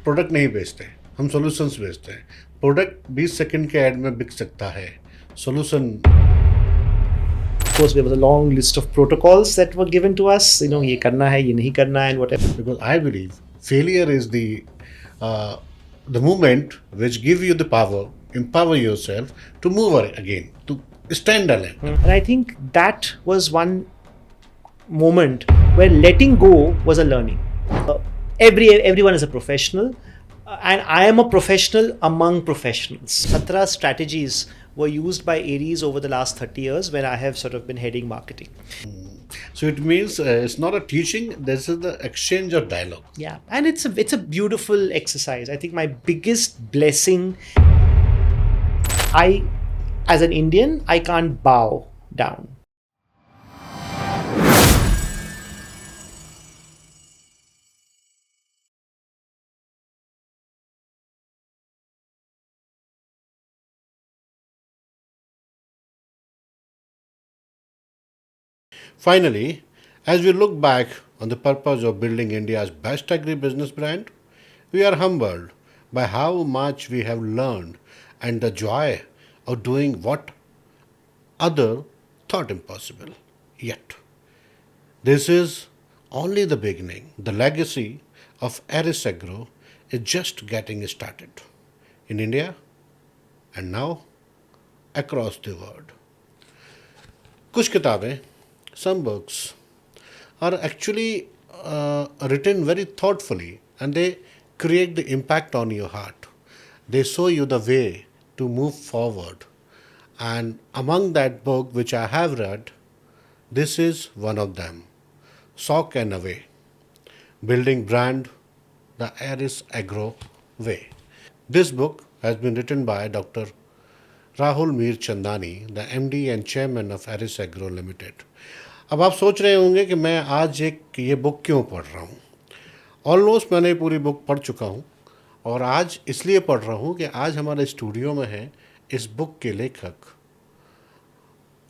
Product नहीं बेचते, हम सॉल्यूशंस बेचते हैं। प्रोडक्ट 20 सेकंड के ऐड में बिक सकता है, solution Of course, there was a long list of protocols that were given to us. ये करना है, ये नहीं करना है, and whatever. because I believe failure is uh, the moment which give you the power, empower yourself to move again, to stand alone. And I think that was one moment where letting go was a learning. Everyone is a professional, and I am a professional among professionals. 17 strategies were used by Aries over the last 30 years when I have sort of been heading marketing. So it means it's not a teaching, this is the exchange of dialogue. Yeah, and it's a beautiful exercise. I think my biggest blessing, as an Indian, I can't bow down. Finally, as we look back on the purpose of building India's best agri-business brand, we are humbled by how much we have learned and the joy of doing what other thought impossible. Yet, this is only the beginning. The legacy of Aris Agro is just getting started in India and now across the world. कुछ किताबें, some books, are actually written very thoughtfully and they create the impact on your heart. They show you the way to move forward. And among that book which I have read, this is one of them, Sock and Away, Building Brand the Aris Agro Way. This book has been written by Dr. Rahul Mir Chandani, the MD and Chairman of Aris Agro Limited. अब आप सोच रहे होंगे कि मैं आज ये book क्यों पढ़ रहा हूँ। ऑलमोस्ट मैंने पूरी बुक पढ़ चुका हूँ और आज इसलिए पढ़ रहा हूँ कि आज हमारे स्टूडियो में है इस बुक के लेखक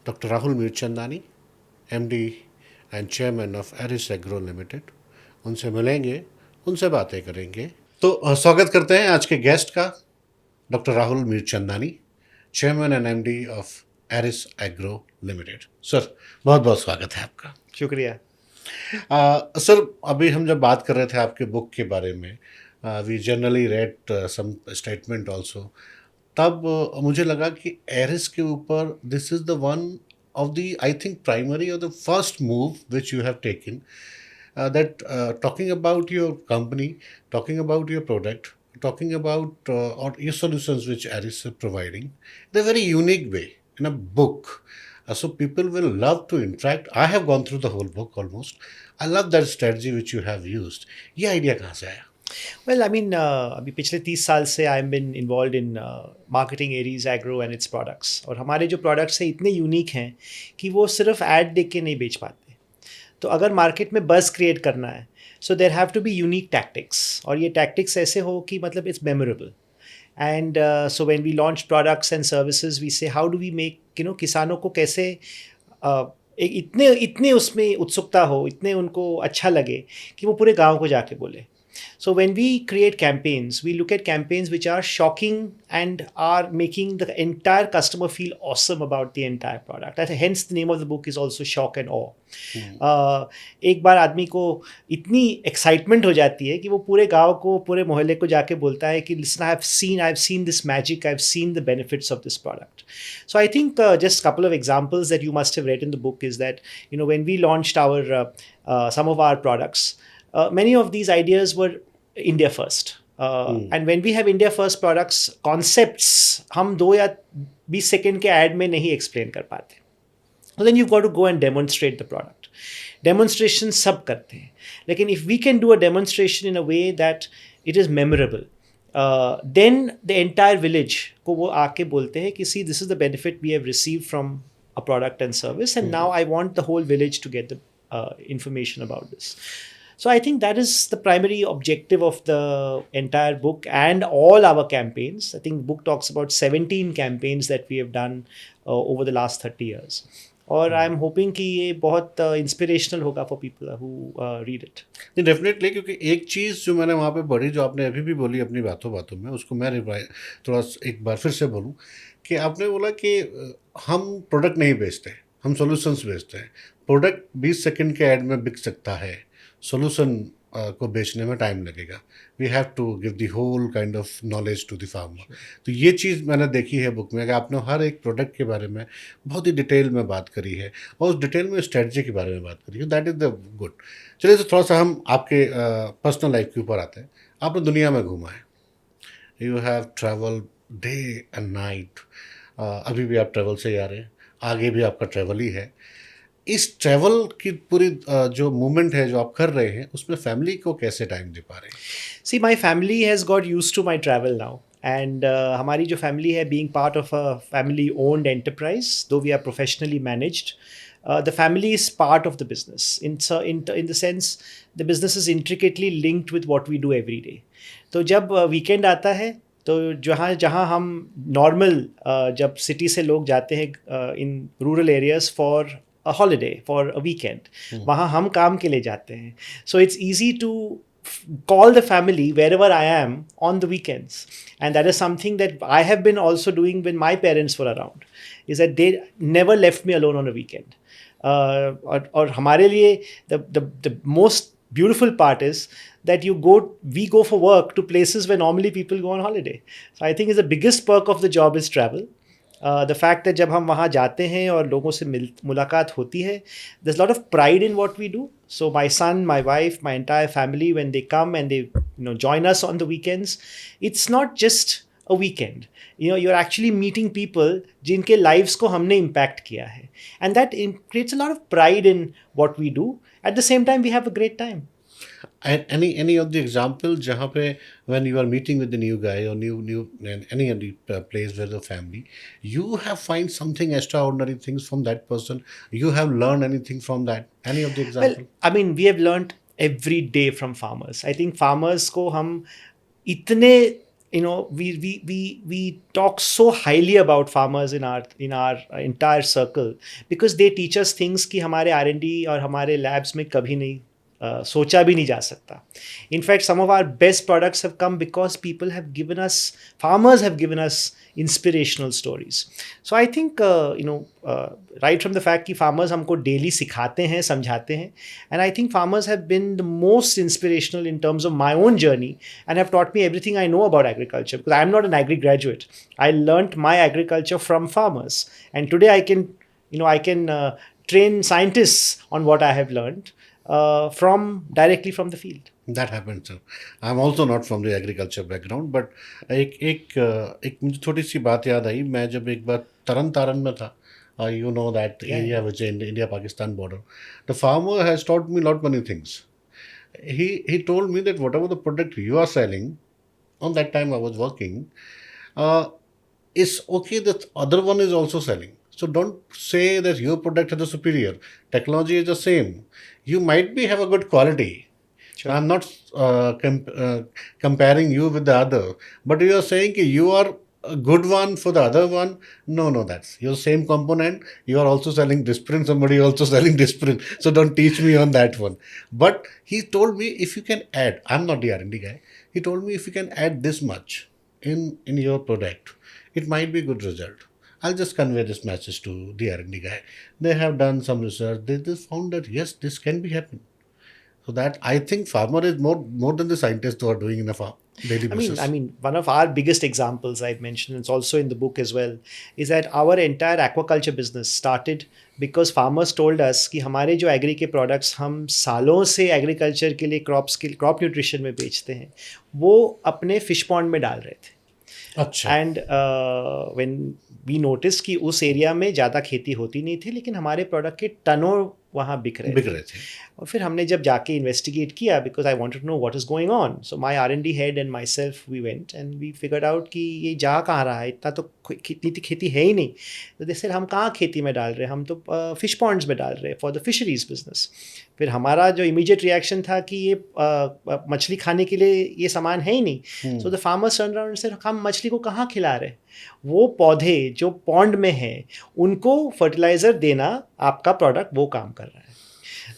doctor Rahul Mirchandani, MD and chairman of Aries Agro Limited. उनसे मिलेंगे, उनसे बातें करेंगे। तो स्वागत करते हैं आज के गेस्ट का, doctor Rahul Mirchandani, chairman and MD of Aries Agro Limited. Sir, बहुत बहुत स्वागत है आपका। शुक्रिया। सर, अभी हम जब बात कर रहे थे आपके बुक के बारे में, we generally read some statement also, तब मुझे लगा कि एरिस के ऊपर this is the one of the I think primary और the first move which you have taken, that talking about your company, talking about your product, talking about or your solutions which Aris is providing, in a very unique way in a book. So people will love to interact. I have gone through the whole book almost. I love that strategy which you have used. ये idea कहाँ से आया? Well, I mean, अभी पिछले 30 साल से I am bin involve in marketing Aries agro and its products, और हमारे जो प्रोडक्ट्स हैं इतने यूनिक हैं कि वो सिर्फ ऐड देख के नहीं बेच पाते। तो अगर मार्केट में बज़ क्रिएट करना है, so there have to be unique tactics, और ये टैक्टिक्स ऐसे हो कि मतलब it's memorable. And so when we launch products and services, we say how do we make किसानों को कैसे इतने इतने उसमें उत्सुकता हो, इतने उनको अच्छा लगे कि वो पूरे गांव को जाके बोले। So when we create campaigns, we look at campaigns which are shocking and are making the entire customer feel awesome about the entire product. Hence the name of the book is also Shock and Awe. एक बार आदमी को इतनी excitement हो जाती है कि वो पूरे गांव को, पूरे मोहल्ले को जाके बोलता है कि listen, I've seen this magic, I've seen the benefits of this product. So I think just a couple of examples that you must have read in the book is that when we launched our some of our products, many of these ideas were India first. And when we have India first products, concepts हम 2 या 20 second के add में नहीं explain कर पाते. So then you've got to go and demonstrate the product. Demonstration सब करते हैं, लेकिन if we can do a demonstration in a way that it is memorable, then the entire village को वो आके बोलते हैं कि see, this is the benefit we have received from a product and service, and now I want the whole village to get the information about this. So I think that is the primary objective of the entire book and all our campaigns. I think the book talks about 17 campaigns that we have done over the last 30 years. और I am hoping कि ये बहुत inspirational होगा for people who read it. नहीं, definitely, क्योंकि एक चीज़ जो मैंने वहाँ पे पढ़ी, जो आपने अभी भी बोली अपनी बातों बातों में, उसको मैं रिप्लाई थोड़ा एक बार फिर से बोलूँ, कि आपने बोला कि हम प्रोडक्ट नहीं बेचते, हम सॉल्यूशंस बेचते हैं। प्रोडक्ट 20 सेकंड के ऐड में बिक सकता है, सॉल्यूशन को बेचने में टाइम लगेगा। We have to give the whole kind of knowledge to the farmer. तो ये चीज़ मैंने देखी है बुक में, कि आपने हर एक प्रोडक्ट के बारे में बहुत ही डिटेल में बात करी है, और उस डिटेल में स्ट्रेटजी के बारे में बात करी है। That is the good. चलिए, तो थोड़ा सा हम आपके पर्सनल लाइफ के ऊपर आते हैं। आपने दुनिया में घूमा है, you have travel day and night, अभी भी आप ट्रैवल से ही आ रहे हैं, आगे भी आपका ट्रैवल ही है। इस ट्रैवल की पूरी जो मूवमेंट है जो आप कर रहे हैं, उसमें फैमिली को कैसे टाइम दे पा रहे हैं? See, my family has got used to my travel now. And हमारी जो family है, being part of a family-owned enterprise, though we are professionally managed, the family is part of the business. In the sense, the business is intricately linked with what we do every day. तो जब weekend आता है, तो जहाँ जहाँ हम normal जब city से लोग जाते हैं in rural areas for a holiday, for a weekend, वहाँ हम काम के लिए जाते हैं. So it's easy to call the family wherever I am on the weekends. And that is something that I have been also doing when my parents were around, is that they never left me alone on a weekend. और हमारे लिए the most beautiful part is that we go for work to places where normally people go on holiday. So I think is the biggest perk of the job is travel. The fact that जब हम वहाँ जाते हैं और लोगों से मुलाकात होती है, there's a lot of pride in what we do. So my son, my wife, my entire family, when they come and they join us on the weekends, it's not just a weekend. You're actually meeting people जिनके lives को हमने impact किया है, and that creates a lot of pride in what we do. At the same time, we have a great time. And any of the example जहाँ पे when you are meeting with the new guy or new and any of the place where the family, you have find something extraordinary things from that person, you have learned anything from that, any of the example? Well, I mean, we have learned every day from farmers. I think farmers को हम इतने we talk so highly about farmers in our entire circle, because they teach us things कि हमारे R&D और हमारे labs में कभी नहीं सोचा भी नहीं जा सकता. In fact, some of our best products have come because farmers have given us inspirational stories. So I think right from the fact कि farmers हमको daily सिखाते हैं, समझाते हैं, and I think farmers have been the most inspirational in terms of my own journey and have taught me everything I know about agriculture, because I am not an agri graduate. I learnt my agriculture from farmers, and today I can train scientists on what I have learned directly from the field. That happens, sir. I'm also not from the agriculture background, but एक मुझे थोड़ी सी बात याद आई। मैं जब एक बार तरन तारण में था, you know that area which is in the India-Pakistan border, the farmer has taught me lot many things. He told me that whatever the product you are selling, on that time I was working, is okay that other one is also selling. So don't say that your product is the superior. Technology is the same. You might be have a good quality. Sure. I'm not comparing you with the other, but you are saying that you are a good one for the other one. No, that's your same component. You are also selling Disprin, somebody also selling Disprin. So don't teach me on that one. But he told me, if you can add, I'm not the R&D guy. He told me, if you can add this much in your product, it might be good result. I'll just convey this message to the R&D guy. They have done some research. They just found that yes, this can be happen. So that I think farmer is more than the scientists who are doing in a farm daily basis. I mean, one of our biggest examples I've mentioned, it's also in the book as well, is that our entire aquaculture business started because farmers told us कि हमारे जो agree के products हम सालों से agriculture के लिए crop nutrition में बेचते हैं, वो अपने फिश पॉन्ड में डाल रहे थे. अच्छा. एंड व्हेन वी नोटिस कि उस एरिया में ज़्यादा खेती होती नहीं थी, लेकिन हमारे प्रोडक्ट के टनों वहाँ बिक रहे थे. और फिर हमने जब जाके इन्वेस्टिगेट किया, because I wanted to know what is going on, so my R&D head and myself we went and we figured out कि ये जा कहाँ रहा है, इतना तो इतनी खेती है ही नहीं. तो जैसे हम कहाँ खेती में डाल रहे हैं, हम तो फिश पॉन्ड्स में डाल रहे हैं फॉर द फिशरीज बिजनेस. फिर हमारा जो इमीडिएट रिएक्शन था कि ये मछली खाने के लिए ये सामान है ही नहीं. So the farmers turn around से हम मछली को कहाँ खिला रहे हैं? वो पौधे जो पॉन्ड में है उनको फर्टिलाइजर देना आपका प्रोडक्ट वो काम कर रहा है.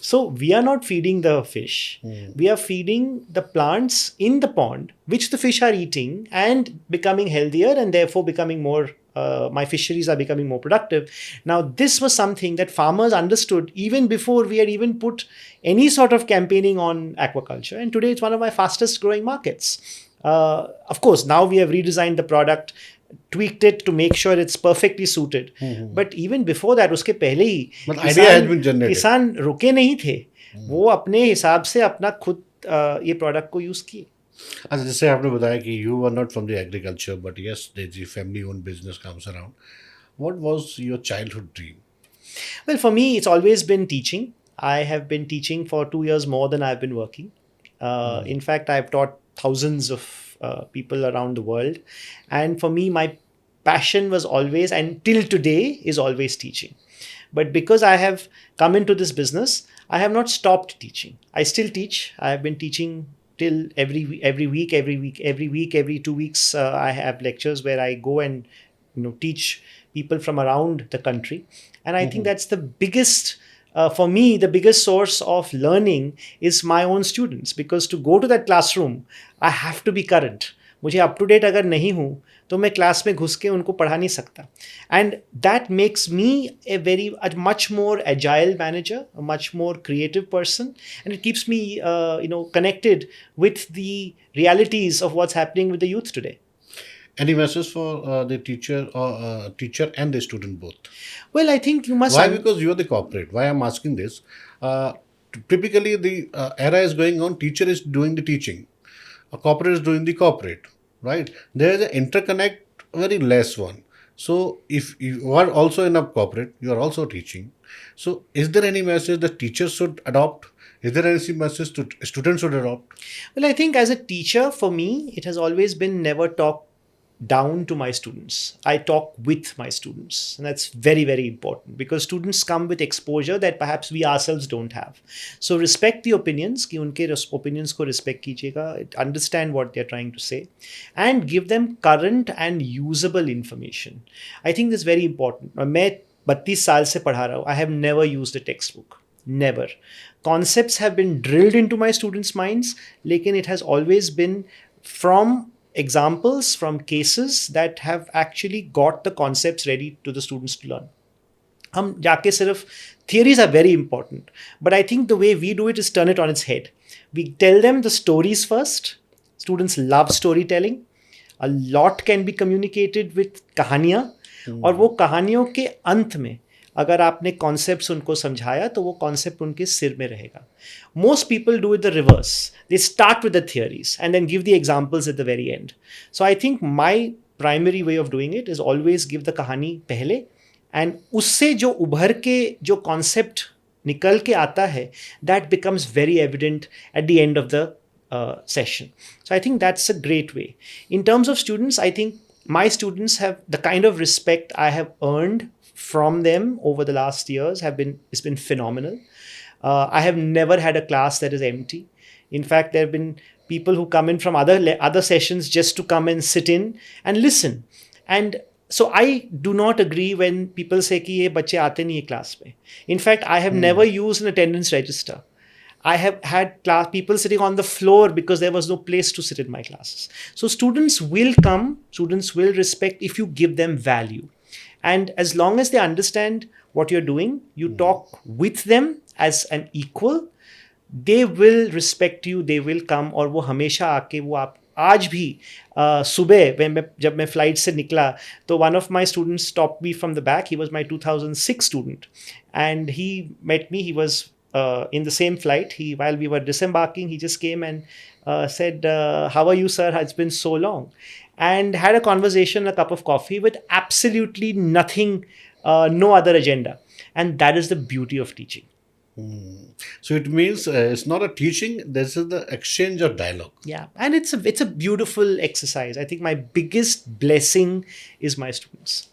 So we are not feeding the fish. We are feeding the plants in the pond, which the fish are eating and becoming healthier and therefore becoming more. My fisheries are becoming more productive. Now, this was something that farmers understood even before we had even put any sort of campaigning on aquaculture. And today, it's one of my fastest growing markets. Of course, now we have redesigned the product, tweaked it to make sure it's perfectly suited. But even before that, उसके पहले ही But idea has been generated. किसान रुके नहीं थे. वो अपने हिसाब से अपना खुद ये प्रोडक्ट को यूज किए. अच्छा, जैसे आपने बताया कि you are not from the agriculture but yes the family own business comes around. What was your childhood dream? Well, for me, it's always been teaching. I have been teaching for 2 years more than I've been working. In fact, I've taught thousands of people around the world. And for me, my passion was always, and till today, is always teaching. But because I have come into this business, I have not stopped teaching. I still teach. I have been teaching till every week, every 2 weeks. I have lectures where I go and teach people from around the country. And I think that's the biggest, for me, the biggest source of learning is my own students. Because to go to that classroom, I have to be current. मुझे up to date अगर नहीं हूँ तो मैं class में घुस के उनको पढ़ा नहीं सकता. And that makes me a much more agile manager, a much more creative person, and it keeps me connected with the realities of what's happening with the youth today. Any message for the teacher or teacher and the student both? Well, I think you must. Why? Because you are the corporate. Why I'm asking this? Typically, the era is going on. Teacher is doing the teaching. A corporate is doing the corporate. Right? There is an interconnect, very less one. So, if you are also in a corporate, you are also teaching. So, is there any message that teachers should adopt? Is there any message to students should adopt? Well, I think as a teacher, for me, it has always been never talk down to my students. I talk with my students, and that's very, very important because students come with exposure that perhaps we ourselves don't have. So respect the opinions, कि उनके opinions को respect कीजिएगा, understand what they're trying to say, and give them current and usable information. I think this is very important. मैं 32 साल से पढ़ा रहा हूँ. I have never used a textbook. Never. Concepts have been drilled into my students' minds, लेकिन it has always been from examples, from cases that have actually got the concepts ready to the students to learn. हम जाके सिर्फ theories are very important, but I think the way we do it is turn it on its head. We tell them the stories first. Students love storytelling. A lot can be communicated with कहानियाँ, और वो कहानियों के अंत में अगर आपने concepts उनको समझाया तो वो कॉन्सेप्ट उनके सिर में रहेगा. Most people do it the reverse. They start with the theories and then give the examples at the very end. So I think my primary way of doing it is always give the कहानी पहले, and उससे जो उभर के जो concept निकल के आता है, that becomes very evident at the end of the session. So I think that's a great way. In terms of students, I think my students have the kind of respect I have earned from them over the last years it's been phenomenal. I have never had a class that is empty. In fact, there have been people who come in from other sessions just to come and sit in and listen. And so I do not agree when people say कि ये बच्चे आते नहीं है class में. In fact, I have never used an attendance register. I have had people sitting on the floor because there was no place to sit in my classes. So students will come, students will respect if you give them value. And as long as they understand what you're doing, you talk with them as an equal, they will respect you, they will come, और वो हमेशा आके वो आप आज भी सुबह जब मैं फ्लाइट से निकला तो one of my students stopped me from the back. He was my 2006 student and he met me. He was in the same flight. While we were disembarking, he just came and said, how are you, sir? It's been so long. And had a conversation, a cup of coffee with absolutely nothing, no other agenda. And that is the beauty of teaching. So it means it's not a teaching, this is the exchange of dialogue. Yeah, and it's a beautiful exercise. I think my biggest blessing is my students.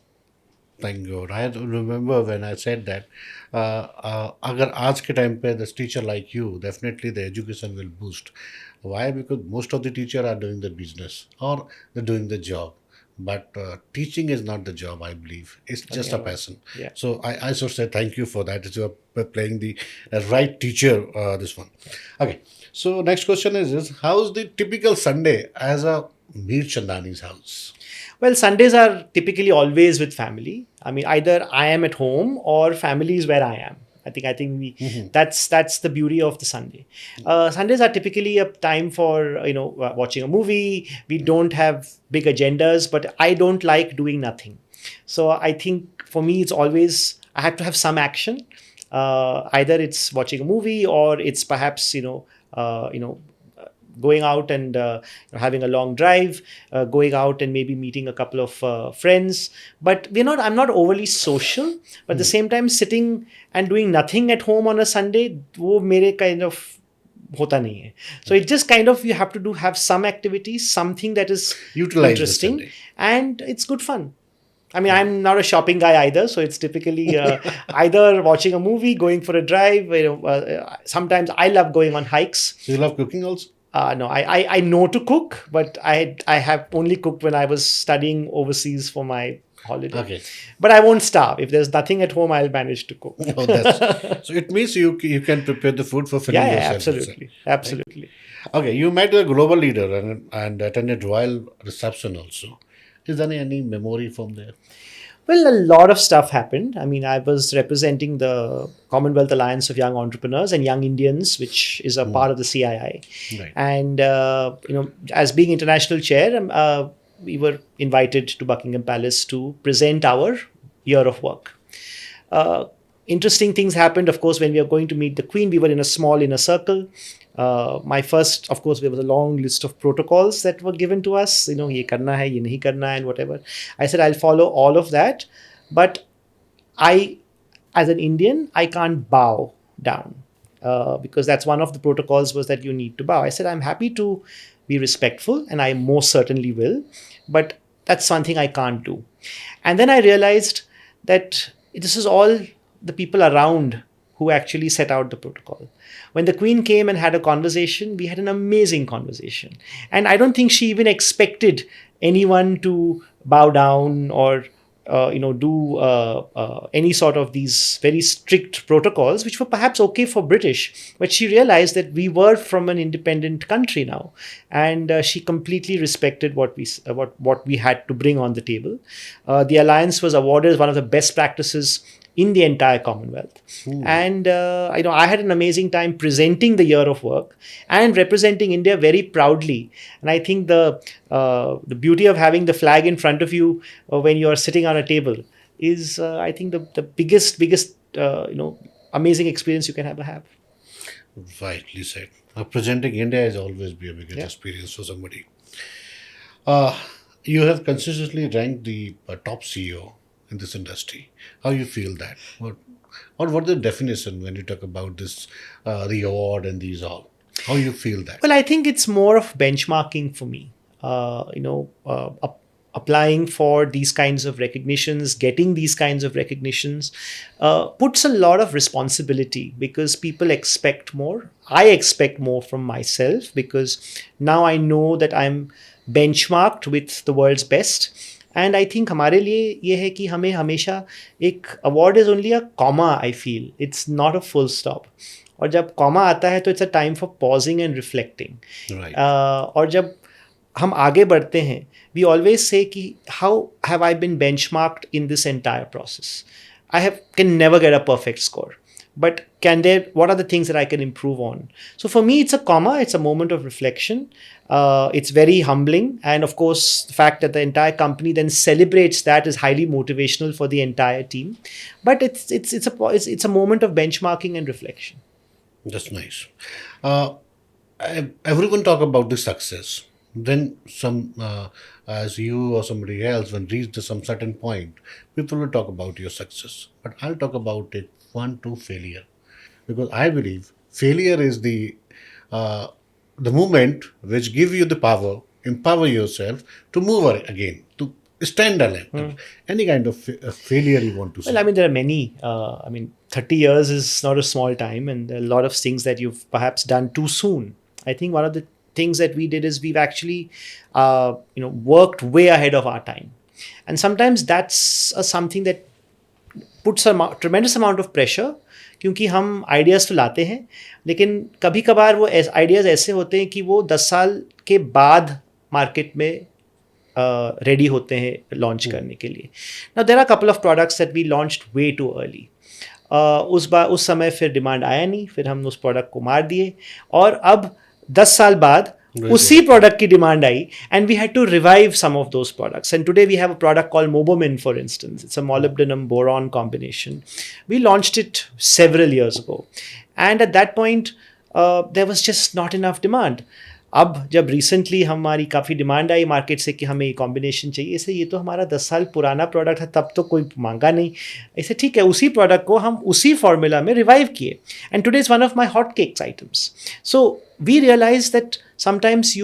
thank God. I remember when I said that, अगर आज के time पे this teacher like you, definitely the education will boost. Why? Because most of the teacher are doing the business or they're doing the job. But teaching is not the job, I believe. It's just a Nothing about passion. yeah. So I should say thank you for that. You are playing the right teacher, this one. Okay. So next question is how's the typical Sunday as a Mir Chandani's house? Well, Sundays are typically always with family. I mean, either I am at home or family is where I am. I think we that's the beauty of the Sunday. Sundays are typically a time for watching a movie. We don't have big agendas, but I don't like doing nothing. So I think for me, it's always I have to have some action. Either it's watching a movie or it's perhaps going out and having a long drive, going out and maybe meeting a couple of friends. But I'm not overly social, but at the same time, sitting and doing nothing at home on a Sunday, वो मेरे kind of होता नहीं है. So it just kind of you have to have some activity, something that is Utilize the interesting, Sunday. and it's good fun. I mean, I'm not a shopping guy either, so it's typically either watching a movie, going for a drive. Sometimes I love going on hikes. So you love cooking also? No, I know to cook, but I have only cooked when I was studying overseas for my holiday. Okay. But I won't starve. If there's nothing at home, I'll manage to cook. Oh, so it means you can prepare the food for filling Yeah, yourself. absolutely. Absolutely. Okay, you met a global leader and attended royal reception also. Is there any memory from there? Well, a lot of stuff happened. I mean, I was representing the Commonwealth Alliance of Young Entrepreneurs and Young Indians, which is a part of the CII. Right. And, as being international chair, we were invited to Buckingham Palace to present our year of work. Interesting things happened, of course, when we were going to meet the Queen. We were in a small inner circle. My first, of course, there was a long list of protocols that were given to us. ये करना है, ये नहीं करना है, and whatever. I said I'll follow all of that, but I, as an Indian, I can't bow down because that's one of the protocols was that you need to bow. I said I'm happy to be respectful, and I most certainly will, but that's something I can't do. And then I realized that this is all the people around who actually set out the protocol. When the Queen came and had a conversation, we had an amazing conversation. And I don't think she even expected anyone to bow down or do any sort of these very strict protocols, which were perhaps okay for British. But she realized that we were from an independent country now, and she completely respected what we had to bring on the table. The alliance was awarded as one of the best practices in the entire Commonwealth. And I had an amazing time presenting the year of work and representing India very proudly. And I think the beauty of having the flag in front of you when you are sitting on a table is, I think, the biggest amazing experience you can ever have. Rightly said. Presenting India is always be a biggest experience for somebody. You have consistently ranked the top CEO in this industry. How you feel that? What the definition when you talk about this, the award and these all? How you feel that? Well, I think it's more of benchmarking for me. Applying for these kinds of recognitions, getting these kinds of recognitions, puts a lot of responsibility because people expect more. I expect more from myself because now I know that I'm benchmarked with the world's best. And I think हमारे लिए ये है कि हमें हमेशा एक award is only a comma, I feel it's not a full stop. और जब कॉमा आता है तो it's a time for pausing and reflecting. और जब हम आगे बढ़ते हैं वी ऑलवेज से कि how have I been benchmarked in this entire process. I can never get a perfect score, but what are the things that I can improve on? So for me, it's a comma, it's a moment of reflection. It's very humbling, and of course the fact that the entire company then celebrates that is highly motivational for the entire team. But it's a moment of benchmarking and reflection. That's nice. Everyone talk about the success. Then some, as you or somebody else, when reached some certain point, people will talk about your success. But I'll talk about it one to failure, because I believe failure is the moment which give you the power, empower yourself to move again, to standalone. Any kind of failure you want to say? Well, I mean, there are many. 30 years is not a small time, and there are a lot of things that you've perhaps done too soon. I think one of the things that we did is we've actually, worked way ahead of our time, and sometimes that's something that puts a tremendous amount of pressure, क्योंकि हम ideas तो लाते हैं, लेकिन कभी कभार वो ideas ऐसे होते हैं कि वो 10 साल के बाद मार्केट में रेडी होते हैं लॉन्च करने के लिए. Now there are couple of products that we launched way too early. उस समय फिर डिमांड आया नहीं, फिर हम उस प्रोडक्ट को मार दिए, और अब 10 साल बाद उसी प्रोडक्ट की डिमांड आई, and we had to revive some of those products. And today we have a product called Mobomin, for instance. It's a molybdenum boron combination. We launched it several years ago, and at that point there was just not enough demand. अब जब recently हमारी काफ़ी demand आई market से कि हमें ये combination चाहिए, ऐसे ये तो हमारा 10 साल पुराना प्रोडक्ट है, तब तो कोई मांगा नहीं. ऐसे ठीक है, उसी प्रोडक्ट को हम उसी फॉर्मूला में रिवाइव किए, and today is one of my hot cakes items. So we realise that sometimes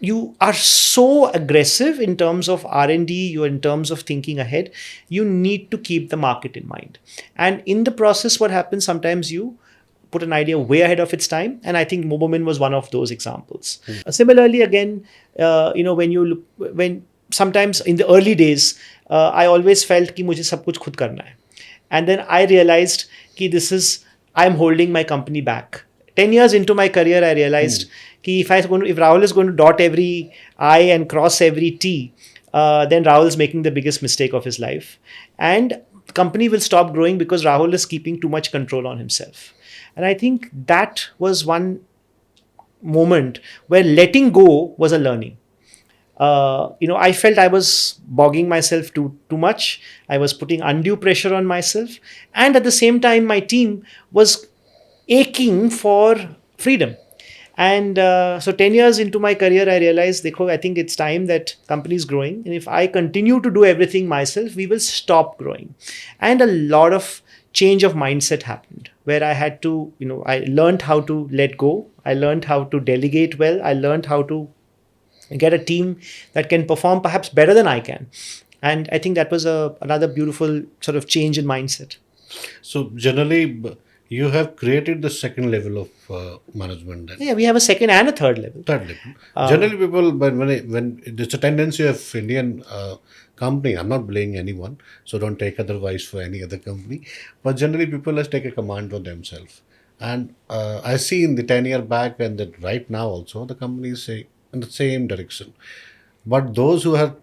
you are so aggressive in terms of R&D, you're in terms of thinking ahead, you need to keep the market in mind. And in the process, what happens, sometimes you put an idea way ahead of its time, and I think Mobomin was one of those examples. Similarly, again, when sometimes in the early days, I always felt कि मुझे सब कुछ खुद करना है, and then I realized कि I'm holding my company back. 10 years into my career, I realized कि if Rahul is going to dot every I and cross every T, then Rahul is making the biggest mistake of his life, and the company will stop growing because Rahul is keeping too much control on himself. And I think that was one moment where letting go was a learning. I felt I was bogging myself too much. I was putting undue pressure on myself, and at the same time, my team was aching for freedom. And so 10 years into my career, I realized, I think it's time that company is growing. And if I continue to do everything myself, we will stop growing. And a lot of change of mindset happened, where I had to, I learned how to let go. I learned how to delegate well. I learned how to get a team that can perform perhaps better than I can. And I think that was another beautiful sort of change in mindset. So generally, you have created the second level of management then. Yeah, we have a second and a third level. Third level. Generally, people, when there's a tendency of Indian company, I'm not blaming anyone, so don't take otherwise for any other company, but generally people just take a command for themselves. And I see in the 10-year back and that right now also, the company is in the same direction. But those who have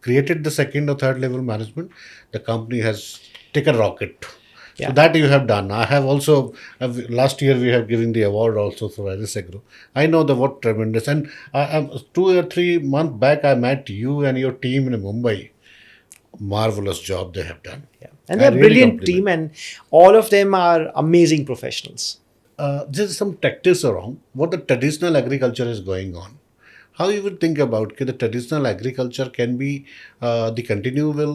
created the second or third level management, the company has taken a rocket. Yeah. So that you have done. I have also, last year we have given the award also for Iris Agro. I know what tremendous. And 2 or 3 months back, I met you and your team in Mumbai. Marvelous job they have done. Yeah. And they're a brilliant team, and all of them are amazing professionals. There's some tactics around what the traditional agriculture is going on. How you would think about the traditional agriculture can be the continual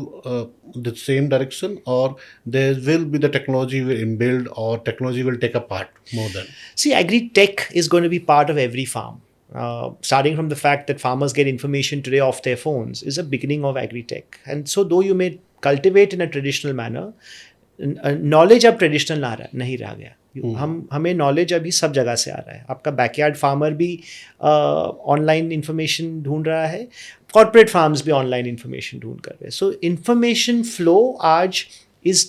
the same direction, or there will be the technology will inbuild, or technology will take a part more than? See, agri-tech is going to be part of every farm. Starting from the fact that farmers get information today off their phones is a beginning of agri-tech. And so though you may cultivate in a traditional manner, knowledge अब traditional नहीं रह गया. हमें knowledge अभी सब जगह से आ रहा है. आपका बैकयार्ड फार्मर भी ऑनलाइन इंफॉर्मेशन ढूंढ रहा है, कॉर्पोरेट फार्म्स भी ऑनलाइन इंफॉर्मेशन ढूंढ कर रहे हैं. सो इंफॉर्मेशन फ्लो आज इज़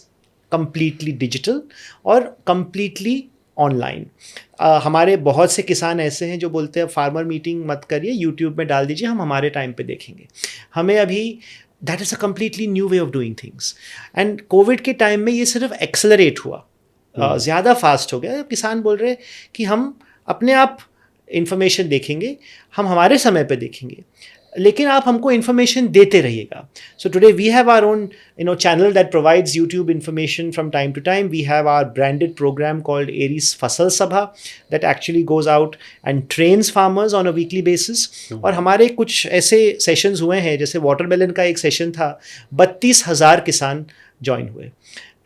कम्प्लीटली डिजिटल और कम्प्लीटली ऑनलाइन. हमारे बहुत से किसान ऐसे हैं जो बोलते हैं फार्मर मीटिंग मत करिए, यूट्यूब में डाल दीजिए, हम हमारे टाइम पे देखेंगे. हमें अभी that is a completely new way of doing things. And Covid के टाइम में ये सिर्फ एक्सेलरेट हुआ, ज़्यादा फास्ट हो गया. किसान बोल रहे कि हम अपने आप इंफॉर्मेशन देखेंगे, हम हमारे समय पे देखेंगे, लेकिन आप हमको इन्फॉर्मेशन देते रहिएगा. So today we have our own channel that provides YouTube information from time to time. We have our branded programme called Aries Fasal Sabha that actually goes out and trains farmers on a weekly basis. और हमारे कुछ ऐसे sessions हुए हैं, जैसे watermelon का एक session था, 32,000 किसान ज्वाइन हुए.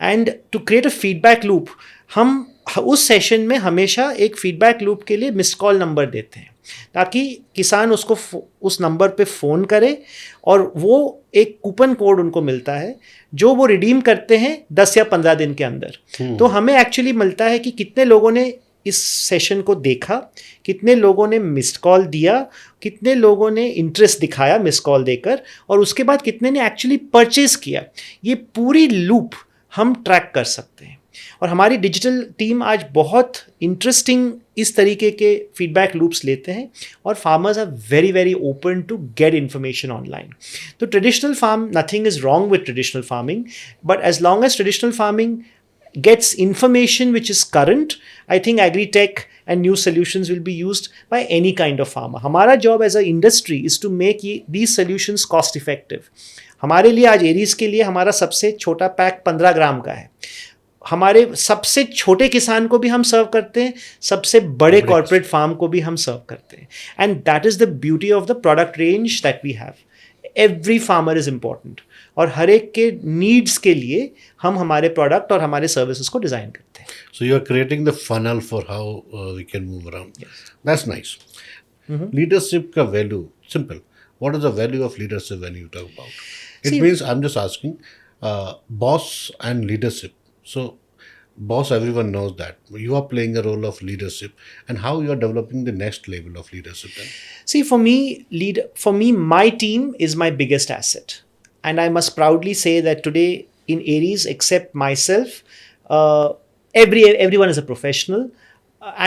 And to create a feedback loop, हम उस सेशन में हमेशा एक फीडबैक लूप के लिए मिस्ड कॉल नंबर देते हैं. ताकि किसान उसको उस नंबर पे फ़ोन करे और वो एक कूपन कोड उनको मिलता है जो वो रिडीम करते हैं 10 या 15 दिन के अंदर। तो हमें एक्चुअली मिलता है कि कितने लोगों ने इस सेशन को देखा, कितने लोगों ने मिस्ड कॉल दिया, कितने लोगों ने इंटरेस्ट दिखाया मिस्ड कॉल देकर, और उसके बाद कितने ने एक्चुअली परचेज किया। ये पूरी लूप हम ट्रैक कर सकते हैं और हमारी डिजिटल टीम आज बहुत इंटरेस्टिंग इस तरीके के फीडबैक लूप्स लेते हैं और farmers are very very open to get information online. तो traditional farm, nothing is wrong with traditional farming, but as long as traditional farming gets information which is current, I think agri-tech and new solutions will be used by any kind of farmer. हमारा job as a industry is to make these solutions cost effective. हमारे लिए आज Aries के लिए हमारा सबसे छोटा pack 15 ग्राम का है। हमारे सबसे छोटे किसान को भी हम सर्व करते हैं, सबसे बड़े कॉर्पोरेट फार्म को भी हम सर्व करते हैं, and that is the beauty of the product range that we have. Every farmer is important और हर एक के नीड्स के लिए हम हमारे प्रोडक्ट और हमारे सर्विसेज को डिज़ाइन करते हैं। So you are creating the funnel for how we can move around. Yes. That's nice. Leadership ka value, simple. What is the value of leadership when you talk about? It See- means, I'm just asking, boss and leadership. So boss, everyone knows that. You are playing a role of leadership, and how you are developing the next level of leadership then? See, for me, my team is my biggest asset. And I must proudly say that today in Aries, except myself, everyone is a professional,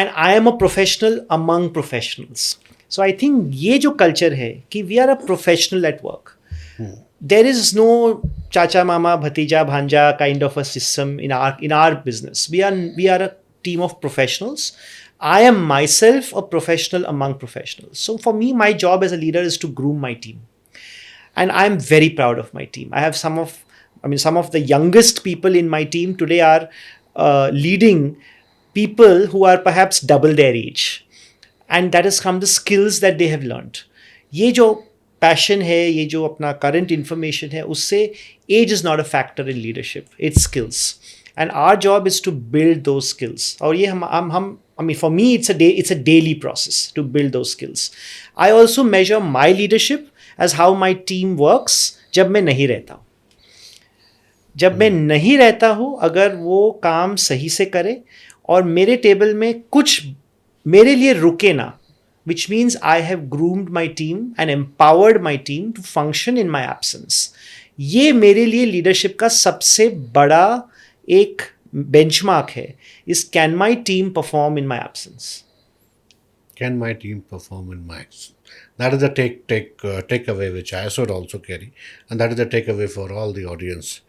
and I am a professional among professionals. So I think ये जो culture है कि we are a professional at work. There is no chacha mama bhatija bhanja kind of a system in our business. We are a team of professionals. I am myself a professional among professionals. So for me, my job as a leader is to groom my team, and I am very proud of my team. I have some of the youngest people in my team today are leading people who are perhaps double their age, and that is from the skills that they have learned. ये जो passion है, ये जो अपना current information है, उससे age is not a factor in leadership, it's skills, and our job is to build those skills. और ये हम I mean, for me, it's a daily process to build those skills. I also measure my leadership as how my team works जब मैं नहीं रहता हूँ। जब मैं नहीं रहता हूँ, अगर वो काम सही से करे और मेरे टेबल में कुछ मेरे लिए रुके ना, which means I have groomed my team and empowered my team to function in my absence. ये मेरे लिए लीडरशिप का सबसे बड़ा एक बेंचमार्क है, is can my team perform in my absence? Can my team perform in my absence? That is the takeaway which I should also carry, and that is the takeaway for all the audience.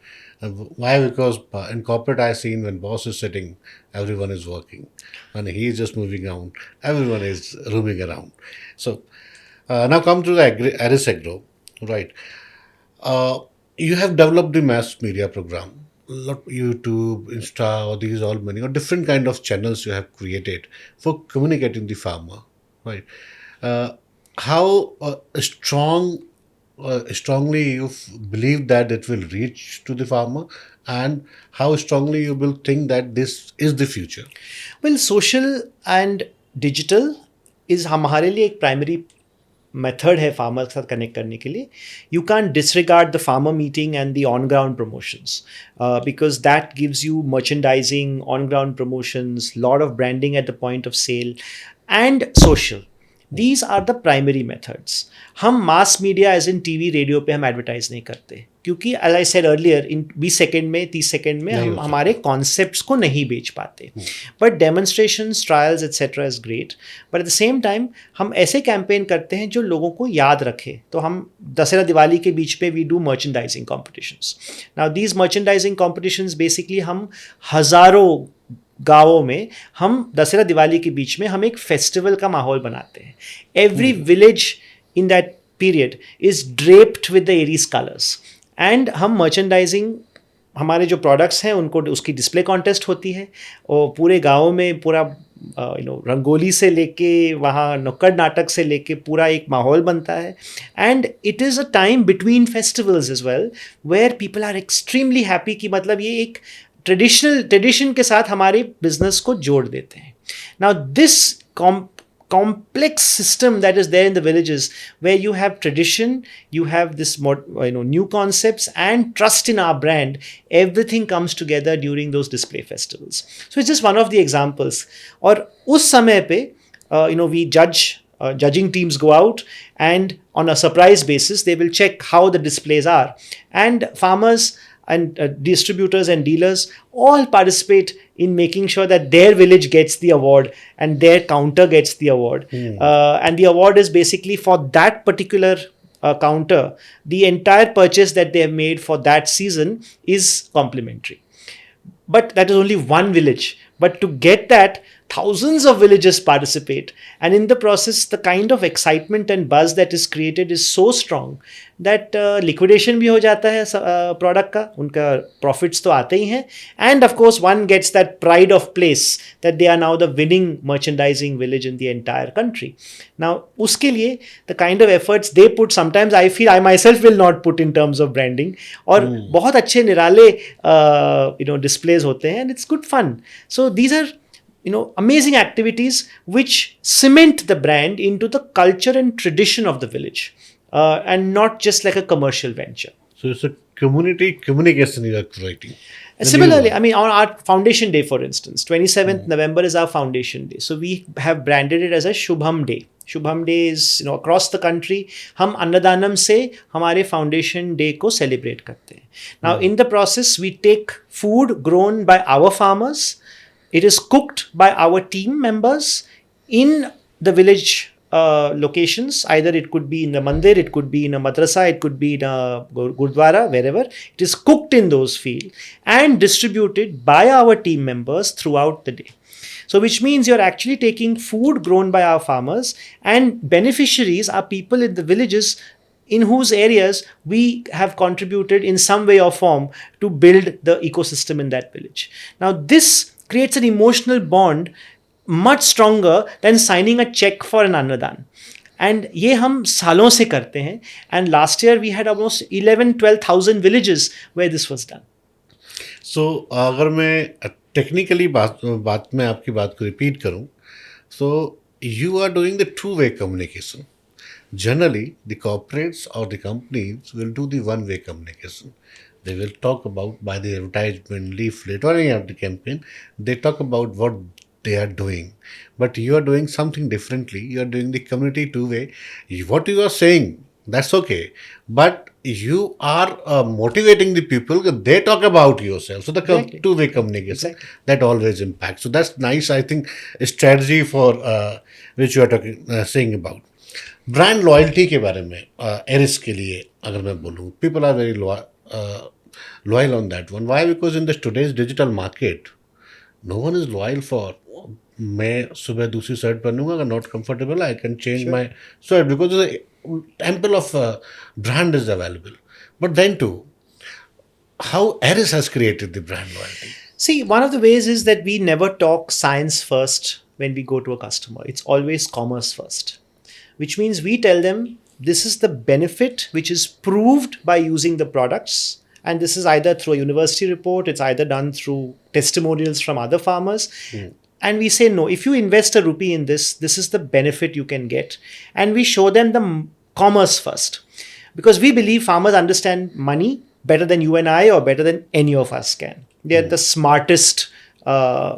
Why? Because in corporate, I've seen when boss is sitting, everyone is working. When he is just moving around, everyone is roaming around. So now come to the Aris Agro, right? You have developed the mass media program, lot YouTube, Insta, or these all many or different kind of channels you have created for communicating the farmer, right? How strongly you believe that it will reach to the farmer, and how strongly you will think that this is the future? Well, social and digital is हमारे लिए एक primary method है farmer के साथ connect करने के लिए. You can disregard the farmer meeting and the on ground promotions because that gives you merchandising, on ground promotions, lot of branding at the point of sale and social. These are the primary methods. हम mass media as in TV radio पे हम advertise नहीं करते क्योंकि as I said earlier in 20 second में 30 second में हम हमारे कॉन्सेप्ट्स को नहीं बेच पाते. But demonstrations, trials etcetera is great. But at the same time हम ऐसे कैंपेन करते हैं जो लोगों को याद रखे. तो हम दशहरा दिवाली के बीच पे we do merchandising competitions. Now these merchandising competitions basically हम हज़ारों गाँवों में हम दशहरा दिवाली के बीच में हम एक फेस्टिवल का माहौल बनाते हैं. Every village in that period is draped with the Aries colours and हम मर्चेंडाइजिंग हमारे जो प्रोडक्ट्स हैं उनको उसकी डिस्प्ले कॉन्टेस्ट होती है और पूरे गाँव में पूरा रंगोली से लेके वहाँ नुक्कड़ नाटक से लेके पूरा एक माहौल बनता है. And it is a time between festivals as well where people are extremely happy कि मतलब ये एक ट्रेडिशन के साथ हमारे बिजनेस को जोड़ देते हैं. Now this complex system that is there in the villages, where you have tradition, you have this new concepts and trust in our brand. Everything comes together during those display festivals. So it's just one of the examples. Or us samay pe we judging teams go out, and on a surprise basis they will check how the displays are, and farmers and distributors and dealers all participate in making sure that their village gets the award and their counter gets the award. And the award is basically for that particular counter. The entire purchase that they have made for that season is complimentary. But that is only one village. But to get that, thousands of villages participate. And in the process, the kind of excitement and buzz that is created is so strong that liquidation भी हो जाता है product का, उनका profits तो आते ही हैं. And of course, one gets that pride of place that they are now the winning merchandising village in the entire country. Now, उसके लिए the kind of efforts they put, sometimes I feel I myself will not put in terms of branding. और बहुत अच्छे निराले displays होते हैं, and it's good fun. So these are amazing activities which cement the brand into the culture and tradition of the village, and not just like a commercial venture. So it's a community communication you are creating. Similarly, I mean, on our foundation day, for instance, 27th November is our foundation day. So we have branded it as a Shubham Day. Shubham Day is, across the country, हम अन्नदानम से हमारे foundation day को celebrate करते हैं. Now, in the process, we take food grown by our farmers. It is cooked by our team members in the village locations. Either it could be in the mandir, it could be in a madrasa, it could be in a gurdwara, wherever. It is cooked in those fields and distributed by our team members throughout the day. So which means you're actually taking food grown by our farmers, and beneficiaries are people in the villages in whose areas we have contributed in some way or form to build the ecosystem in that village. Now this creates an emotional bond much stronger than signing a check for an annadan. And ये हम सालों से करते हैं. And last year we had almost 11,000-12,000 villages where this was done. So अगर मैं technically बात में आपकी बात को रिपीट करूं, so you are doing the two-way communication. Generally, the corporates or the companies will do the one-way communication. They will talk about, by the advertisement, leaflet, or any of the campaign, they talk about what they are doing. But you are doing something differently. You are doing the community two-way. What you are saying, that's okay. But you are motivating the people. They talk about yourself. So the Exactly. two-way communication, Exactly. that always impacts. So that's nice, I think, a strategy for which you are talking, saying about. Brand loyalty के बारे में एरिस के लिए अगर मैं बोलूँ, people are very loyal on that one. Why? Because in this today's digital market, no one is loyal for, मैं सुबह दूसरी शर्ट पहनूंगा, अगर not comfortable, I can change my shirt because ample of brand is available. But then too, how Eris has created the brand loyalty? See, one of the ways is that we never talk science first when we go to a customer. It's always commerce first, which means we tell them this is the benefit which is proved by using the products. And this is either through a university report, it's either done through testimonials from other farmers. And we say, no, if you invest a rupee in this, this is the benefit you can get. And we show them the commerce first. Because we believe farmers understand money better than you and I, or better than any of us can. They're the smartest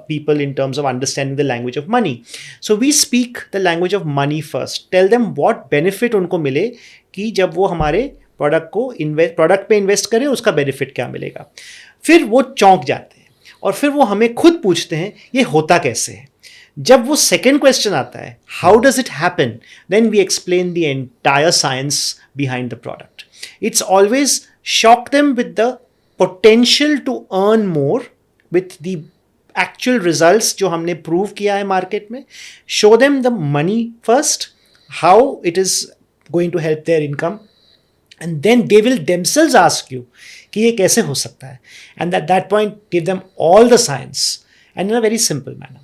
people in terms of understanding the language of money. So we speak the language of money first. Tell them what benefit उनको मिले कि जब वो हमारे product पे invest करें, उसका benefit क्या मिलेगा. फिर वो चौंक जाते हैं और फिर वो हमें खुद पूछते हैं ये होता कैसे है. जब वो सेकेंड क्वेश्चन आता है, how does it happen, then we explain the entire science behind the product. It's always shock them with the potential to earn more with the actual results जो हमने प्रूव किया है मार्केट में. Show them the money first, how it is going to help their income, and then they will themselves ask you कि ये कैसे हो सकता है. And at that point give them all the science and in a very simple manner.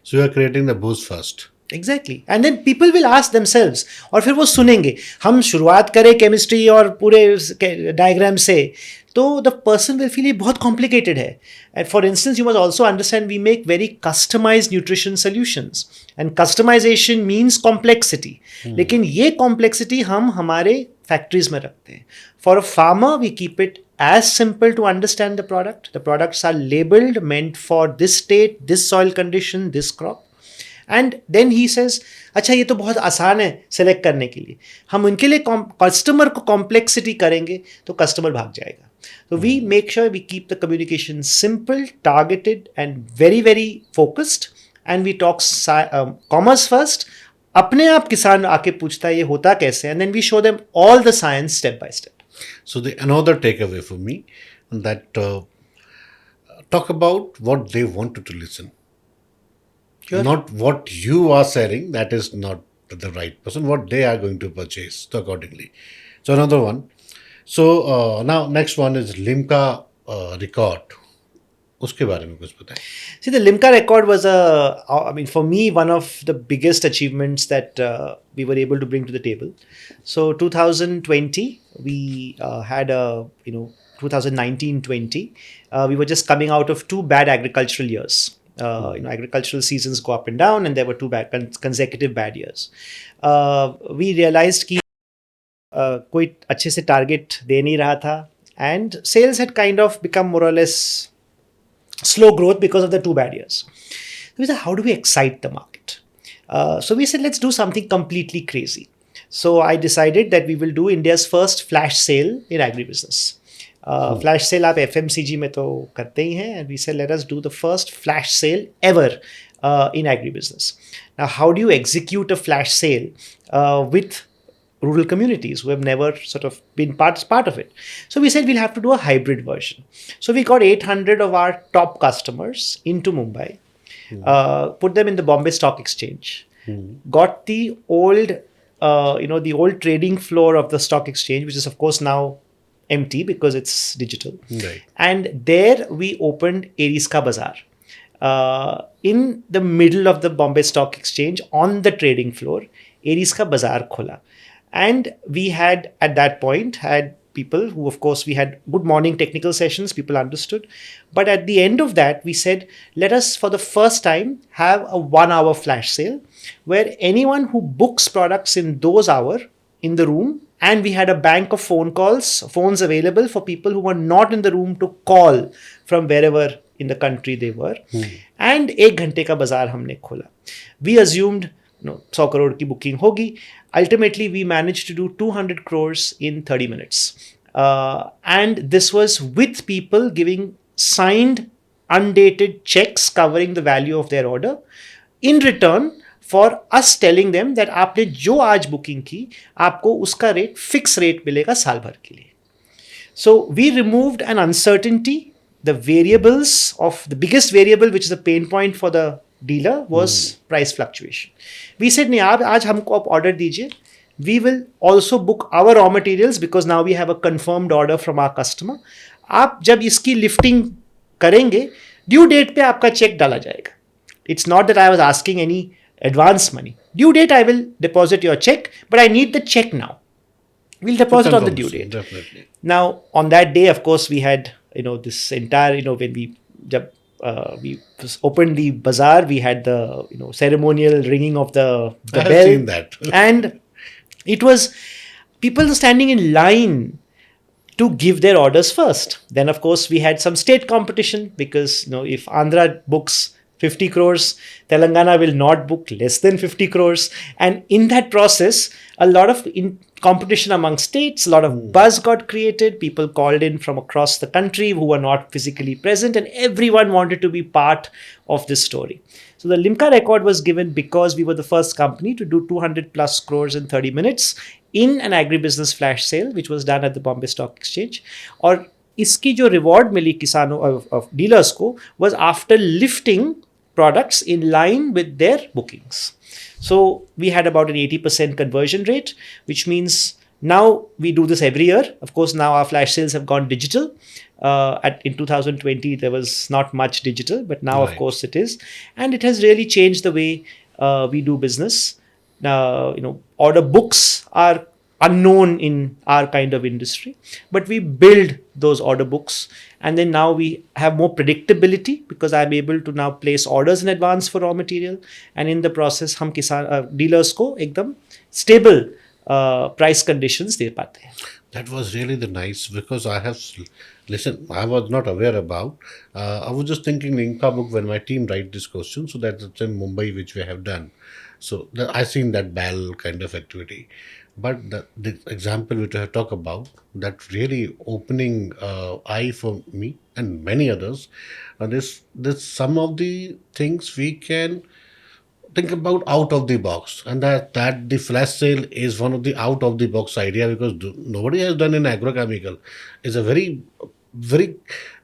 So you are creating the boost first. Exactly and then people will ask themselves और फिर वो सुनेंगे. हम शुरुआत करें केमिस्ट्री और पूरे डायग्राम से तो द पर्सन विल फील ये बहुत कॉम्प्लिकेटेड है. And for instance you must also understand we make very customise nutrition solutions and customisation means complexity. लेकिन ये कॉम्प्लेक्सिटी हम हमारे फैक्ट्रीज में रखते हैं. For a farmer we keep it as simple to understand the product. The products are labeled, meant for this state, this soil condition, this crop. And then he says अच्छा ये तो बहुत आसान है सेलेक्ट करने के लिए. हम उनके लिए कस्टमर को कॉम्प्लेक्सिटी करेंगे तो कस्टमर भाग जाएगा. तो we make sure we keep the communication simple, targeted and very very focused. And we talk commerce first. अपने आप किसान आके पूछता है ये होता कैसे, and then we show them all the science step by step. So the another takeaway for me that talk about what they wanted to listen, Sure. not what you are selling. That is not the right person. What they are going to purchase, so accordingly. So another one. So now next one is Limca record. उसके बारे में कुछ बताएं. See, the Limca record was I mean, for me, one of the biggest achievements that we were able to bring to the table. So 2020, we had 2019-20, we were just coming out of two bad agricultural years. Agricultural seasons go up and down, and there were two consecutive bad years. We realized कि कोई अच्छे से target दे नहीं रहा था, and sales had kind of become more or less slow growth because of the two bad years. So we said, how do we excite the market? So we said, let's do something completely crazy. So I decided that we will do India's first flash sale in agribusiness. Flash sale आप FMCG में तो करते ही हैं, and we said, let us do the first flash sale ever in agribusiness. Now, how do you execute a flash sale with rural communities who have never sort of been part of it? So we said we'll have to do a hybrid version. So we got 800 of our top customers into Mumbai, put them in the Bombay Stock Exchange, got the old, the old trading floor of the stock exchange, which is of course now empty because it's digital. Right. And there we opened Aries Ka Bazaar. In the middle of the Bombay Stock Exchange on the trading floor, Aries Ka Bazaar khola. And we had, at that point, had people who, of course, we had good morning technical sessions, people understood. But at the end of that, we said, let us, for the first time, have a 1 hour flash sale where anyone who books products in those hours in the room, and we had a bank of phones available for people who were not in the room to call from wherever in the country they were. And 1 घंटे का बाजार हमने खोला. We assumed 100 crore की booking होगी. Ultimately, we managed to do 200 crores in 30 minutes. And this was with people giving signed, undated checks covering the value of their order in return for us telling them that आपने जो आज booking की, आपको उसका rate, fixed rate मिलेगा साल भर के लिए. So we removed an uncertainty. The variables of the biggest variable, which is a pain point for the dealer, was price fluctuation. We said, नहीं आप आज हमको आप order दीजिए. We will also book our raw materials because now we have a confirmed order from our customer. आप जब इसकी lifting करेंगे, due date पे आपका check डाला जाएगा. It's not that I was asking any advance money. Due date I will deposit your check, but I need the check now. We'll deposit on the due date. Definitely. Now on that day, of course, we had this entire when we opened the bazaar, we had the ceremonial ringing of the I have bell. seen that. And it was people standing in line to give their orders first. Then of course we had some state competition because if Andhra books 50 crores, Telangana will not book less than 50 crores. And in that process, a lot of competition among states, a lot of buzz got created. People called in from across the country who were not physically present, and everyone wanted to be part of this story. So the Limca record was given because we were the first company to do 200 plus crores in 30 minutes in an agribusiness flash sale, which was done at the Bombay Stock Exchange. और इसकी जो reward मिली किसानों of dealers को was after lifting products in line with their bookings. So we had about an 80% conversion rate, which means now we do this every year. Of course, now our flash sales have gone digital. In 2020, there was not much digital, but now, of Right. course, it is. And it has really changed the way we do business. Order books are unknown in our kind of industry, but we build those order books, and then now we have more predictability because I'm able to now place orders in advance for raw material, and in the process हम किसान dealers को एकदम stable price conditions दे पाते हैं. That was really the nice because I have listen. I was not aware about. I was just thinking in Inca book when my team write this question. So that's in Mumbai which we have done. So I seen that bell kind of activity, but the example which I have talked about that really opening eye for me and many others. This some of the things we can think about out of the box, and that the flash sale is one of the out of the box idea because nobody has done in agrochemical. It's a very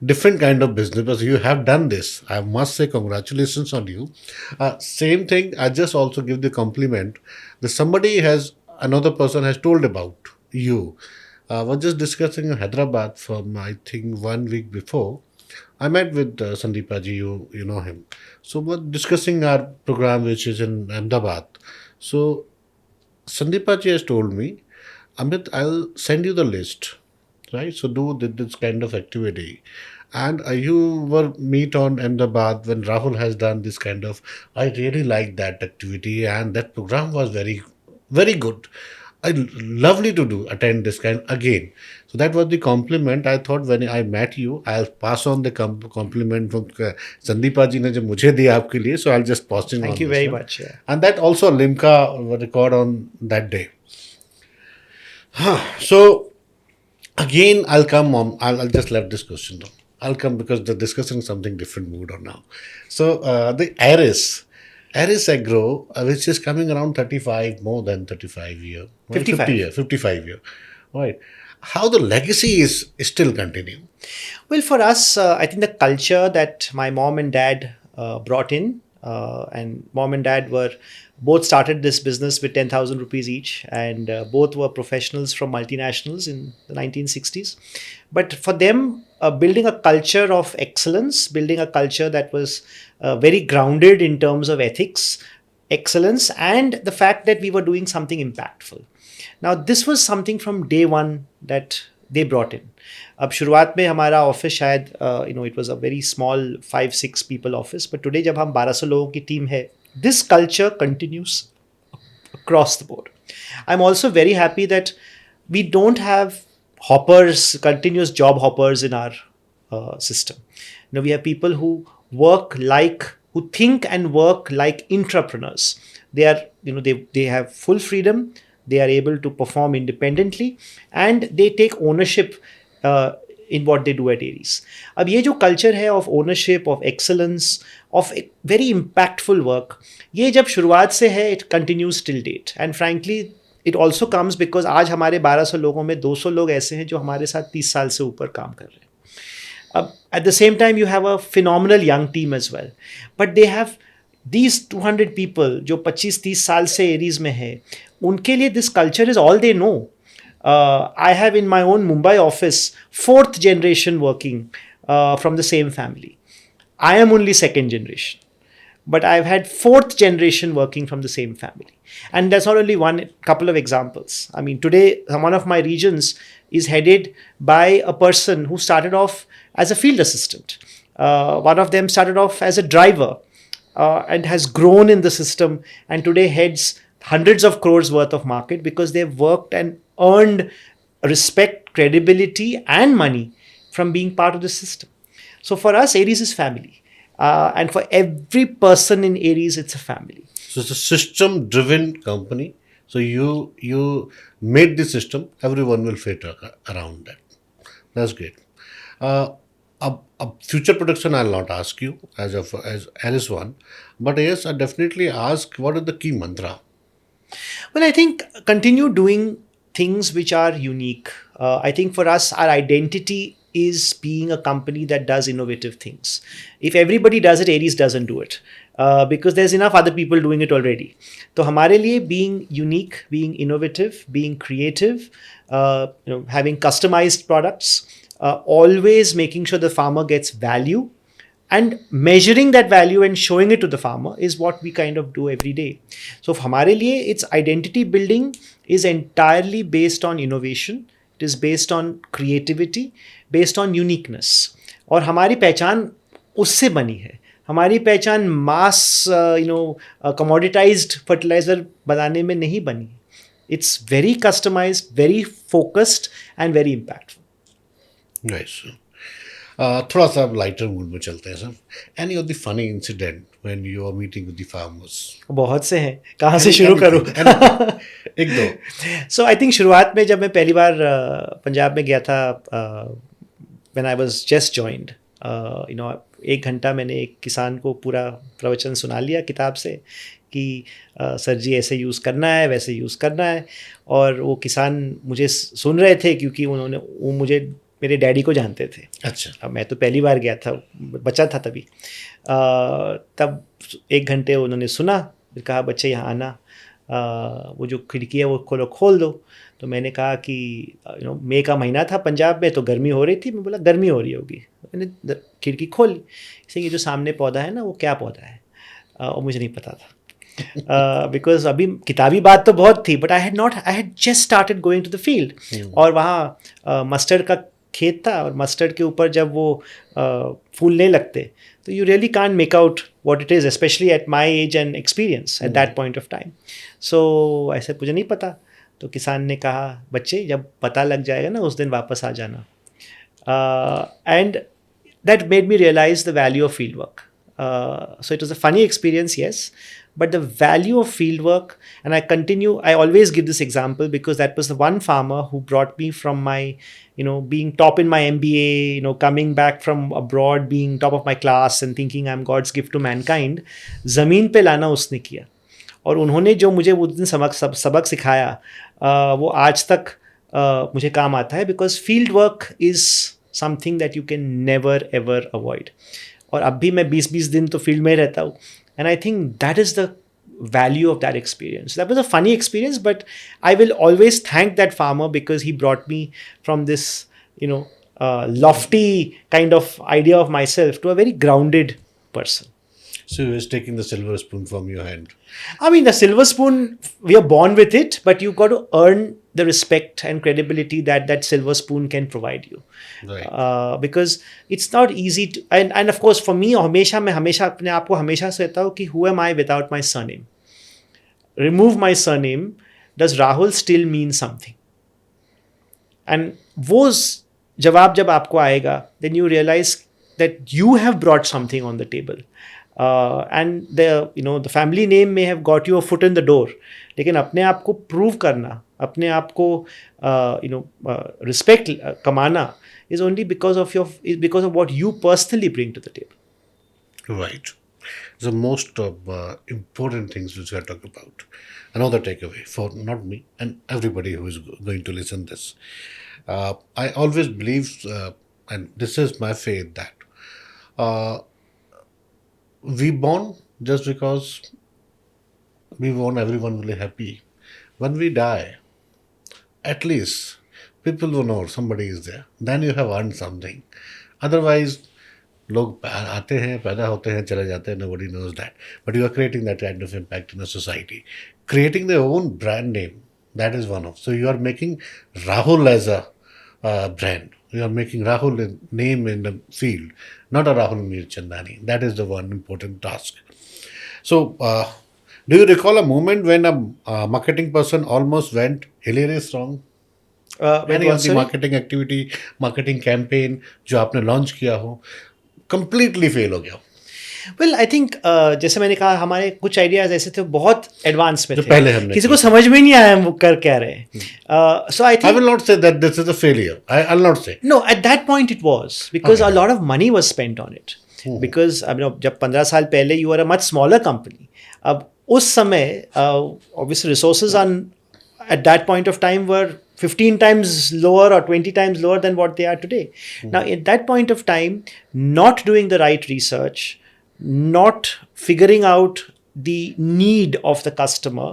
different kind of business, but you have done this. I must say congratulations on you. Same thing, I just also give the compliment that somebody has another person has told about you. I was just discussing in Hyderabad from I think 1 week before. I met with Sandeepaji, you know him. So we're discussing our program which is in Ahmedabad. So Sandeepaji has told me, Amit, I'll send you the list, right? So do this kind of activity. And you were meet on Ahmedabad when Rahul has done this kind of. I really like that activity, and that program was very good. Lovely to do attend this kind again. So that was the compliment. I thought when I met you, I'll pass on the compliment from Sandeepa ji ने जो मुझे दिया आपके लिए. So I'll just passing Thank on you this very one. much. Yeah. And that also Limca record on that day. So again, I'll come on. I'll just left this question though. I'll come because the discussing something different mood on now. So the Aris Agro, which is coming around 35, more than 35 year, right? 55. 50 year, 55 year, right? How the legacy is still continuing. Well, for us, I think the culture that my mom and dad brought in, and mom and dad were both started this business with 10,000 rupees each, and both were professionals from multinationals in the 1960s. But for them, building a culture of excellence, building a culture that was very grounded in terms of ethics, excellence, and the fact that we were doing something impactful. Now, this was something from day one that they brought in. अब शुरुआत में हमारा office शायद it was a very small 5-6 people office, but today जब हम 1200 लोगों की team है, this culture continuous across the board. I'm also very happy that we don't have hoppers, continuous job hoppers in our system. We have people who who think and work like entrepreneurs. They are, they have full freedom. They are able to perform independently, and they take ownership in what they do at Aries. अब ये जो culture है of ownership, of excellence, of very impactful work, ये जब शुरुआत से है, it continues till date. And frankly, it also comes because आज हमारे 1200 लोगों में 200 लोग ऐसे हैं जो हमारे साथ 30 साल से ऊपर काम कर रहे हैं. At the same time, you have a phenomenal young team as well. But they have these 200 people जो 25-30 साल से एरीज में है, उनके लिए this culture is all they know. I have in my own Mumbai office 4th generation working from the same family. I am only 2nd generation, but I've had 4th generation working from the same family. And that's not only one, couple of examples. I mean, today one of my regions is headed by a person who started off as a field assistant. One of them started off as a driver and has grown in the system, and today heads hundreds of crores worth of market because they've worked and earned respect, credibility, and money from being part of the system. So for us, Aries is family. And for every person in Aries, it's a family. So it's a system-driven company. So you made the system. Everyone will fit around that. That's great. A future production I'll not ask you as Aries one, but yes, I definitely ask what is the key mantra. Well, I think continue doing things which are unique. I think for us, our identity is being a company that does innovative things. If everybody does it, Aries doesn't do it because there's enough other people doing it already. So, हमारे लिए being unique, being innovative, being creative, having customized products, always making sure the farmer gets value, and measuring that value and showing it to the farmer is what we kind of do every day. So हमारे लिए it's identity building is entirely based on innovation. It is based on creativity, based on uniqueness. और हमारी पहचान उससे बनी है. हमारी पहचान मास कमोडिटाइज्ड फर्टिलाइजर बनाने में नहीं बनी. It's very customised, very focused and very impactful. Nice. थोड़ा सा लाइटर मूड में चलते हैं sir. Any of the funny incident when you are meeting with the farmers? बहुत से हैं, कहाँ से शुरू करूँ? एक दो. सो आई थिंक शुरुआत में जब मैं पहली बार पंजाब में गया था, when I was just joined, 1 घंटा मैंने एक किसान को पूरा प्रवचन सुना लिया किताब से कि सर जी ऐसे यूज़ करना है, वैसे यूज़ करना है. और वो किसान मुझे सुन रहे थे क्योंकि वो मुझे मेरे डैडी को जानते थे. अच्छा. अब मैं तो पहली बार गया था, बच्चा था तभी. तब 1 घंटे उन्होंने सुना, फिर कहा बच्चे यहाँ आना, वो जो खिड़की है वो खोल दो. तो मैंने कहा कि मई का महीना था पंजाब में, तो गर्मी हो रही थी. मैं बोला गर्मी हो रही होगी. मैंने खिड़की खोली. इसे ये जो सामने पौधा है ना, वो क्या पौधा है? और मुझे नहीं पता था. बिकॉज अभी किताबी बात तो बहुत थी, but I had just started going to the field. और वहाँ मस्टर्ड का खेत था, और मस्टर्ड के ऊपर जब वो फूलने लगते तो you really can't make out what it is, especially at my age and experience at that point of time. So ऐसे मुझे नहीं पता. तो किसान ने कहा बच्चे जब पता लग जाएगा ना उस दिन वापस आ जाना. And that made me realise the value of field work. So it was a funny experience, yes, but the value of field work, and I always give this example because that was the one farmer who brought me from my, being top in my MBA, coming back from abroad, being top of my class and thinking I'm God's gift to mankind. ज़मीन पे लाना उसने किया, और उन्होंने जो मुझे उस दिन सबक सिखाया, वो आज तक मुझे काम आता है, because field work is something that you can never ever avoid. और अब भी मैं 20-20 दिन तो फील्ड में रहता हूँ. And I think that is the value of that experience. That was a funny experience, but I will always thank that farmer because he brought me from this lofty kind of idea of myself to a very grounded person. So he was taking the silver spoon from your hand. I mean, the silver spoon, we are born with it, but you've got to earn the respect and credibility that silver spoon can provide you. Right. Because it's not easy to, and of course for me, मैं हमेशा अपने आप को हमेशा कहता हूँ कि who am I without my surname? Remove my surname, does Rahul still mean something? And वो जवाब जब आपको आएगा, then you realize that you have brought something on the table. And the family name may have got you a foot in the door, लेकिन अपने आप को prove करना, अपने आप को रिस्पेक्ट कमाना is only because of what you personally bring to the table. Right. The most important things which we are talking about. Another takeaway for not me and everybody who is going to listen this. I always believe, and this is my faith, that we born just because we want everyone really happy. When we die, at least people will know somebody is there. Then you have earned something. Otherwise, लोग आते हैं, पैदा होते हैं, चले जाते हैं, nobody knows that. But you are creating that kind of impact in a society. Creating their own brand name, that is one of. So you are making Rahul as a brand. You are making Rahul a name in the field, not a Rahul Mirchandani. That is the one important task. So, do you recall a moment when a marketing person almost went hilarious wrong? Any of the marketing activity, marketing campaign जो आपने launch किया हो, completely fail हो गया हो? Well, I think जैसे मैंने कहा, हमारे कुछ आइडियाज ऐसे थे बहुत एडवांस में थे, पहले हमने किसी को समझ में नहीं आया हम कर क्या रहे हैं. So I think I will not say that this is a failure. I'll not say. No, at that point it was because a lot of money was spent on it. Because जब 15 साल पहले you were a much smaller company. अब उस समय obviously resources at that point of time were 15 times lower or 20 times lower than what they are today. Now, at that point of time, not doing the right research, not figuring out the need of the customer,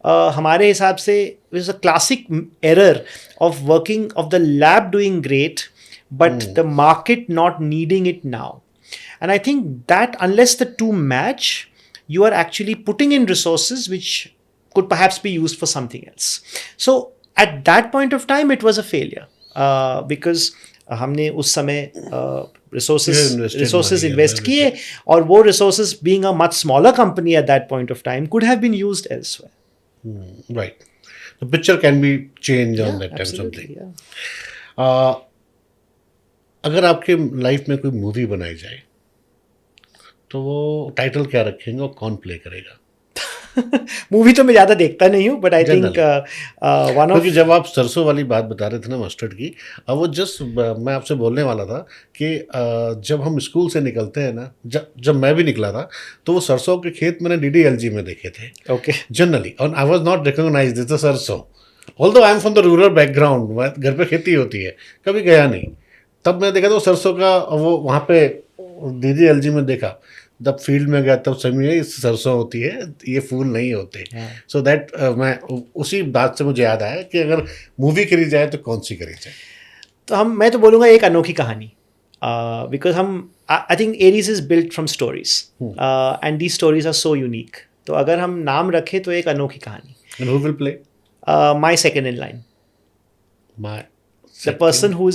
हमारे हिसाब से it was a classic error of the lab doing great, but the market not needing it now. And I think that unless the two match, you are actually putting in resources which could perhaps be used for something else. So at that point of time, it was a failure because हमने उस समय resources You invested resources money and invest किए everything. और वो resources being a much smaller company at that point of time could have been used elsewhere. Right. The picture can be changed on that time absolutely, something. yeah. अगर आपके life में कोई movie बनाई जाए तो वो टाइटल क्या रखेंगे और कौन प्ले करेगा? मूवी तो मैं ज़्यादा देखता नहीं हूँ but I think one of क्योंकि जब आप सरसों वाली बात बता रहे थे ना मस्टर्ड की, अब वो जस्ट मैं आपसे बोलने वाला था कि जब हम स्कूल से निकलते हैं ना, जब मैं भी निकला था तो वो सरसों के खेत मैंने DDLG में देखे थे ओके जनरली, और I was not recognise this सरसों, although I am from the rural background, घर पे खेती होती है, कभी गया नहीं, तब मैं देखा तो सरसों का वो वहाँ पे DDLG में देखा, जब फील्ड में गया तब समझे इस सरसों होती है, ये फूल नहीं होते. सो दैट मैं उसी बात से मुझे याद आया कि अगर मूवी करी जाए तो कौन सी करी जाए. तो मैं तो बोलूँगा एक अनोखी कहानी बिकॉज हम I think Aries is built from stories and the stories are so unique. तो अगर हम नाम रखें तो एक अनोखी कहानी. And who will play? My second in line, My the person who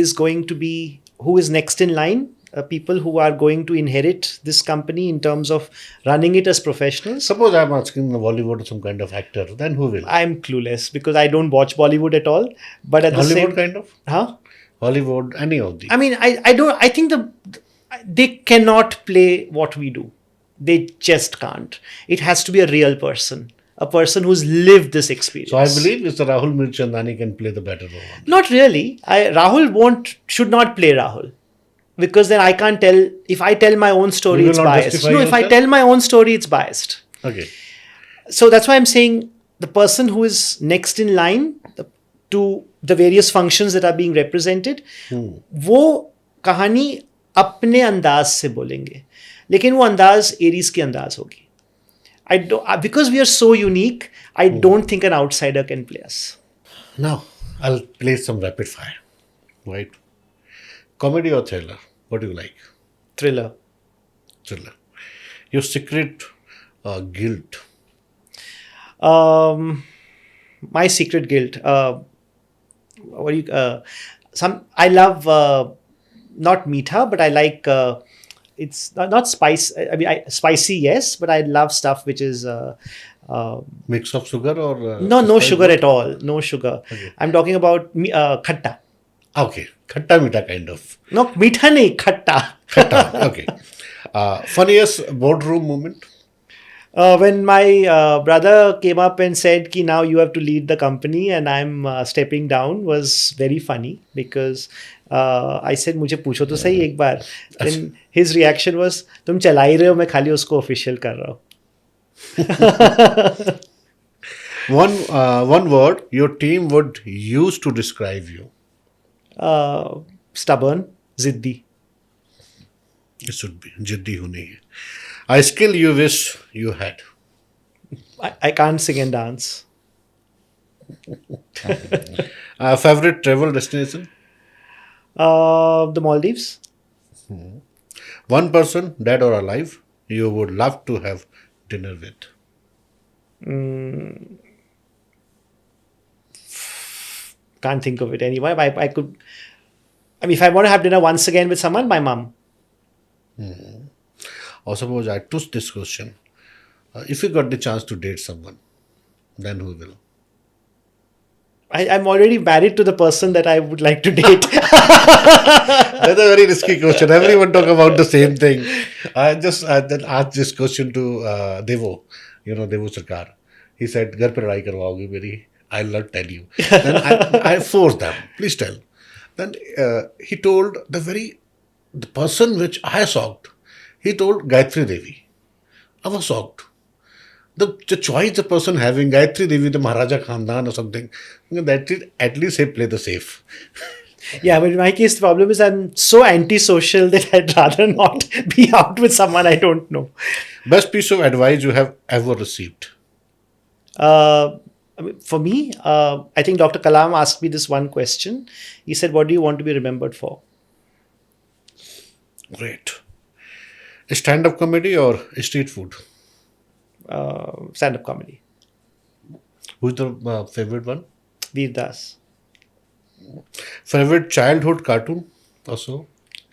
is going to be, who is next in line, people who are going to inherit this company in terms of running it as professionals. Suppose I'm asking Bollywood or some kind of actor, then who will? I'm clueless because I don't watch Bollywood at all. But at the Hollywood same, kind of? huh? Hollywood, any of the. I mean, I don't. I think they cannot play what we do. They just can't. It has to be a real person, a person who's lived this experience. So I believe Mr. Rahul Mirchandani can play the better role. Not really. Rahul should not play Rahul. Because then I can't tell, if I tell my own story, You will it's not biased. justify No, if I yourself? tell my own story, it's biased. Okay. So that's why I'm saying the person who is next in line to the various functions that are being represented, वो कहानी अपने अंदाज से बोलेंगे, लेकिन वो अंदाज Aries की अंदाज होगी. I don't, because we are so unique, I don't think an outsider can play us. Now, I'll play some rapid fire. Right? Comedy or thriller? What do you like? Thriller. Thriller. Your secret guilt? My secret guilt. What do you? I love not meetha, but I like. It's not spice. I mean, spicy, yes, but I love stuff which is. Mix of sugar or? No spice? sugar at all. No sugar. Okay. I'm talking about khatta. Okay. Khatta meeta kind of. No, meetha nahi, khatta. Khatta. Okay. Funniest boardroom moment? When my brother came up and said ki now you have to lead the company and I'm stepping down was very funny because I said मुझे पूछो तो सही एक बार. Then his reaction was तुम चला ही रहे हो, मैं खाली उसको official कर रहा हूँ. One word your team would use to describe you. Stubborn, ziddi. It should be jiddi honi hai. A skill you wish you had. I can't sing and dance. Favorite travel destination? The Maldives. One person, dead or alive, you would love to have dinner with. Can't think of it anyway. I could. I mean, if I want to have dinner once again with someone, my mom. Or suppose I twist this question. If you got the chance to date someone, then who will? That's I'm already married to the person that I would like to date. a very risky question. Everyone talk about the same thing. I just then asked this question to Devo, Devo Sarkar. He said, "Ghar pe ladai karwaoge meri? I'll not tell you." Then I forced them. Please tell. Then he told the person which I shocked. He told Gayatri Devi. I was shocked. The choice the person having, Gayatri Devi, the Maharaja Khandan or something, that is at least they play the safe. Yeah, but in my case, the problem is I'm so antisocial that I'd rather not be out with someone I don't know. Best piece of advice you have ever received? I mean, for me, I think Dr. Kalam asked me this one question. He said, "What do you want to be remembered for?" Great. Stand-up comedy or street food? Stand-up comedy. Who's the favorite one? Veer Das. Favorite childhood cartoon? Also,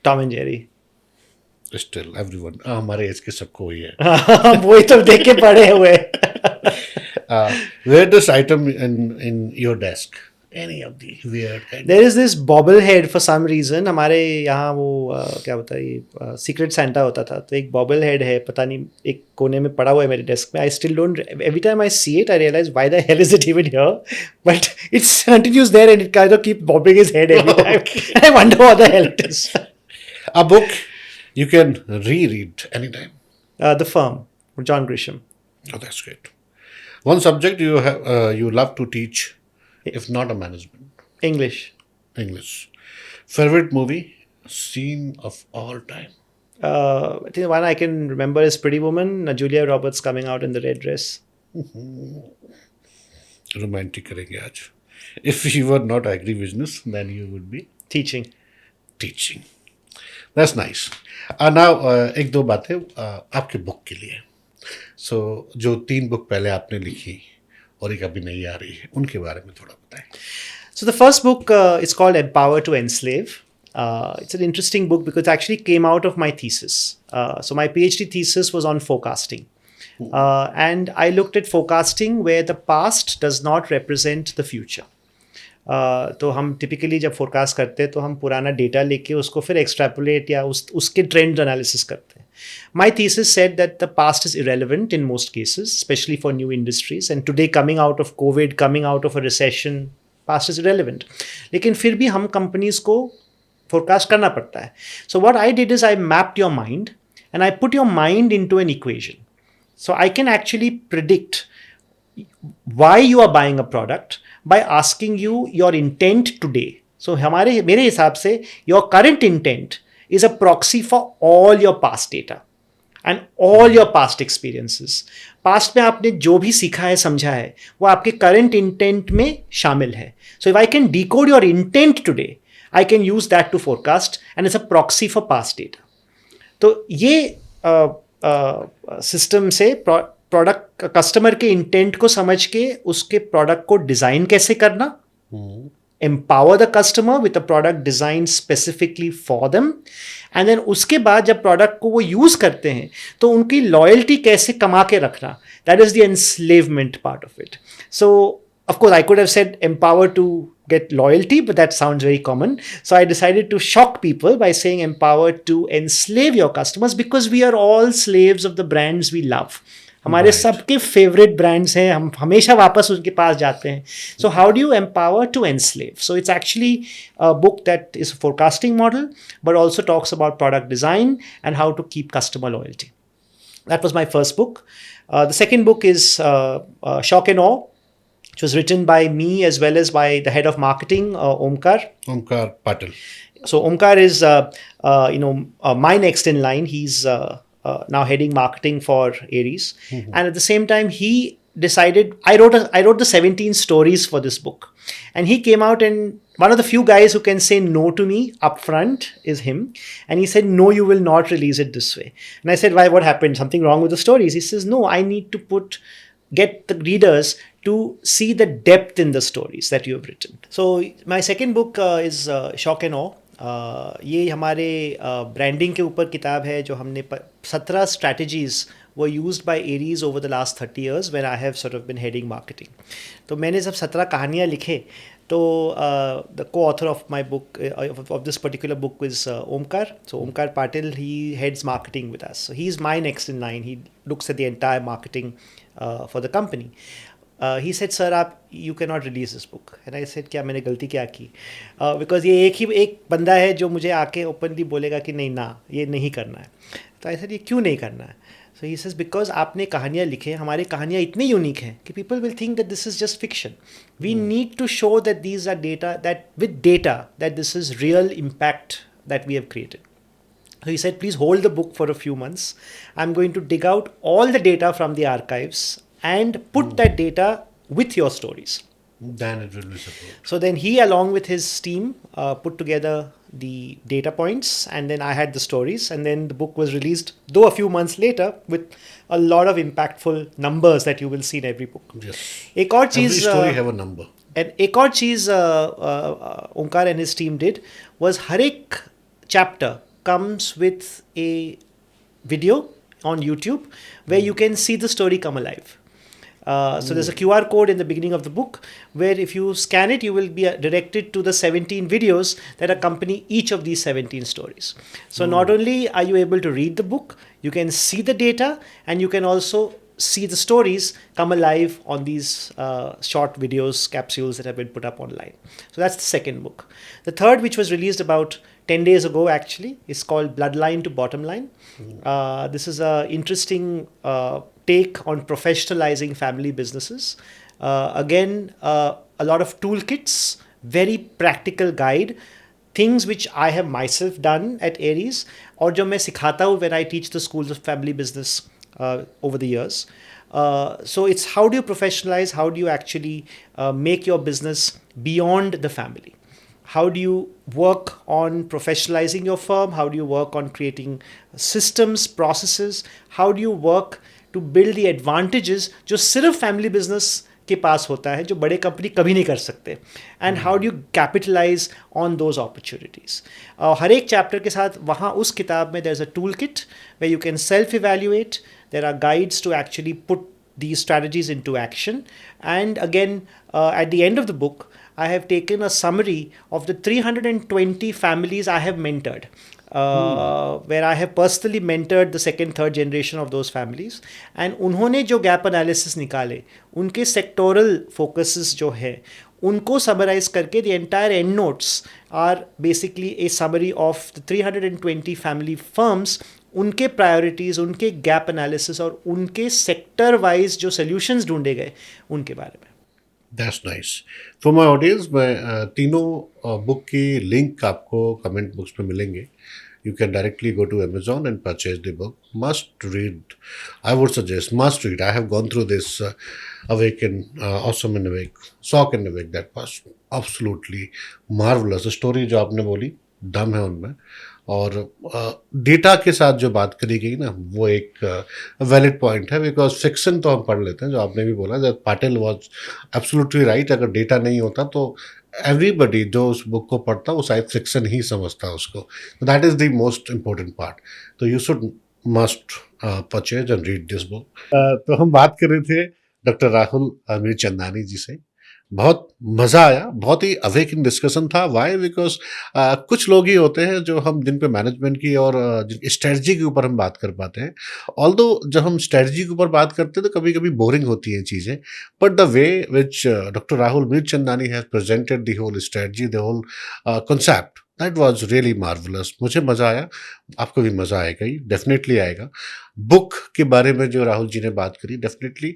Tom and Jerry. still everyone. हमारे as के सबको वही है. वही तो देख के पड़े हुए. Where this item in your desk? Any of the weird kind? There is this bobblehead for some reason. हमारे यहाँ वो क्या होता है ये सीक्रेट सेंटा होता था, तो एक bobblehead है, पता नहीं एक कोने में पड़ा हुआ है मेरे डेस्क में. I still don't. Every time I see it, I realize why the hell is it even here? But it continues there and it kind of keeps bobbing his head every time. And I wonder what the hell it is. A book you can reread anytime. The Firm, John Grisham. Oh, that's great. One subject you have you love to teach, if not a management. English. English. Favorite movie scene of all time. I think the one I can remember is Pretty Woman, Julia Roberts coming out in the red dress. Romantic करेंगे आज. If you were not agri business, then you would be Teaching. teaching. That's nice. Now एक दो बातें आपके book के लिए. So जो 3 book पहले आपने लिखी और एक अभी नहीं आ रही है, उनके बारे में थोड़ा बताएं. So the first book is called Empower to Enslave. It's an interesting book because it actually came out of my thesis. So my PhD thesis was on forecasting. And I looked at forecasting where the past does not represent the future. तो हम typically जब forecast करते हैं तो हम पुराना data लेके उसको फिर एक्सट्रैपुलेट या उसके ट्रेंड एनालिसिस करते हैं. My thesis said that the past is irrelevant in most cases, especially for new industries. And today, coming out of COVID, coming out of a recession, past is irrelevant. लेकिन फिर भी हम companies को forecast करना पड़ता है. So what I did is I mapped your mind and I put your mind into an equation. So I can actually predict why you are buying a product by asking you your intent today. So मेरे हिसाब से your current intent is a proxy for all your past data and all your past experiences. Past में आपने जो भी सीखा है समझा है वो आपके current intent में शामिल है. So if I can decode your intent today, I can use that to forecast and it's a proxy for past data. तो ये सिस्टम से प्रोडक्ट कस्टमर के इंटेंट को समझ के उसके प्रोडक्ट को डिज़ाइन कैसे करना, empower the customer with a product designed specifically for them, and then उसके बाद जब प्रोडक्ट को वो यूज़ करते हैं तो उनकी लॉयल्टी कैसे कमा के रखना. That is the enslavement part of it. So of course I could have said empower to get loyalty, but that sounds very common. So I decided to shock people by saying empower to enslave your customers, because we are all slaves of the brands we love. हमारे सबके favourite brands हैं, हम हमेशा वापस उनके पास जाते हैं. So how do you empower to enslave? So it's actually a book that is a forecasting model but also talks about product design and how to keep customer loyalty. That was my first book. The second book is Shock and Awe, which was written by me as well as by the head of marketing, Omkar. Omkar Patil. So Omkar is, my next in line. He's now heading marketing for Aries, and at the same time he decided I wrote the 17 stories for this book, and he came out, and one of the few guys who can say no to me upfront is him, and he said, no, you will not release it this way. And I said, why, what happened, something wrong with the stories? He says, no, I need to get the readers to see the depth in the stories that you have written. So my second book is Shock and Awe. ये हमारे branding के ऊपर किताब है जो हमने 17 strategies वो used by Aries over the last 30 years when I have sort of been heading marketing. तो मैंने जब 17 कहानियाँ लिखे तो the co-author of my book of this particular book is Omkar. So Omkar Patil, he heads marketing with us. So he is my next in line. He looks at the entire marketing for the company. He said, sir, you cannot release this book. And I said, क्या मैंने गलती क्या की? Because ये एक बंदा है जो मुझे आके ओपनली बोलेगा कि नहीं ना ये नहीं करना है. तो I said, ये क्यों नहीं करना है? So he says, because आपने कहानियाँ लिखे, हमारी कहानियाँ इतनी यूनिक हैं कि people will think that this is just fiction. We need to show that these are data, that this is real impact that we have created. So he said, please hold the book for a few months. I'm going to dig out all the data from the archives and put that data with your stories. Then it will be support. So then he, along with his team, put together the data points, and then I had the stories, and then the book was released, though a few months later, with a lot of impactful numbers that you will see in every book. Yes. एक और Every चीज story have a number. and एक और चीज ओंकार and his team did was हर एक chapter comes with a video on YouTube where you can see the story come alive. So there's a QR code in the beginning of the book where if you scan it, you will be directed to the 17 videos that accompany each of these 17 stories. So not only are you able to read the book, you can see the data, and you can also see the stories come alive on these short videos, capsules that have been put up online. So that's the second book. The third, which was released about 10 days ago actually, is called Bloodline to Bottom Line. This is an interesting take on professionalizing family businesses. Again, a lot of toolkits, very practical guide, things which I have myself done at Aries, और जो मैं सिखाता हूँ when I teach the schools of family business over the years. So it's how do you professionalize, how do you actually make your business beyond the family. How do you work on professionalizing your firm? How do you work on creating systems, processes? How do you work to build the advantages जो सिर्फ family business के पास होता है, जो बड़े company कभी नहीं कर सकते, and how do you capitalise on those opportunities. हर एक चैप्टर के साथ वहाँ उस किताब में there is a tool kit way you can self evaluate. There are guides to actually put these strategies into action. And again, at the end of the book, I have taken a summary of the 320 families I have mentored, where I have personally mentored the second, third generation of those families. And उन्होंने जो gap analysis निकाले, उनके sectoral focuses जो है, उनको summarize करके the entire end notes are basically a summary of the 320 family firms, उनके priorities, उनके गैप एनालिसिस और उनके सेक्टर वाइज जो सॉल्यूशंस ढूंढे गए उनके बारे में. That's nice. For my audience, मैं तीनों बुक की लिंक आपको कमेंट बॉक्स में मिलेंगे. You can directly go to Amazon and purchase the book. Must read. I would suggest must read. I have gone through this Awaken, Awesome and Awake, Shock and Awake. That was absolutely marvelous. The story जो आपने बोली, दम है उनमें. और data के साथ जो बात करी गई ना, वो एक वैलिड पॉइंट है. बिकॉज फिक्शन तो हम पढ़ लेते हैं, जो आपने भी बोला, that Patil was absolutely right. अगर डेटा नहीं होता तो एवरीबडी जो उस बुक को पढ़ता वो शायद फिक्शन ही समझता उसको. That is the most important part. तो you should must purchase and read this book. तो हम बात कर रहे थे डॉक्टर राहुल मीरचंदानी जी से. बहुत मज़ा आया, बहुत ही अवेकिंग डिस्कशन था. वाई? बिकॉज कुछ लोग ही होते हैं जो हम जिन पे मैनेजमेंट की और स्ट्रेटजी के ऊपर हम बात कर पाते हैं. ऑल्दो जब हम स्ट्रेटजी के ऊपर बात करते हैं तो कभी कभी बोरिंग होती हैं चीज़ें, but the way which doctor Rahul Mirchandani has presented the whole strategy, the whole concept, that was really marvellous. मुझे मज़ा आया, आपको भी मज़ा आएगा ही, डेफिनेटली आएगा. बुक के बारे में जो राहुल जी ने बात करी, डेफिनेटली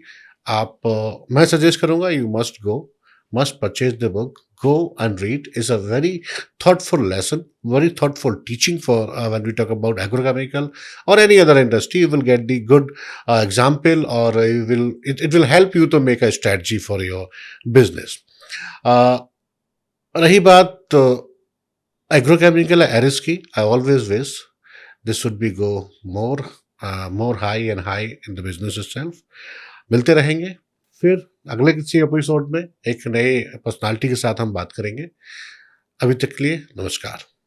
आप मैं सजेस्ट करूँगा, you must go, must purchase the book, go and read. Is a very thoughtful lesson, very thoughtful teaching for when we talk about agrochemical or any other industry. You will get the good example, or it will help you to make a strategy for your business. रही बात agrochemical Eris की, I always wish this would be go more high and high in the business itself. मिलते रहेंगे फिर अगले किसी episode में एक नए पर्सनालिटी के साथ हम बात करेंगे. अभी तक के लिए नमस्कार.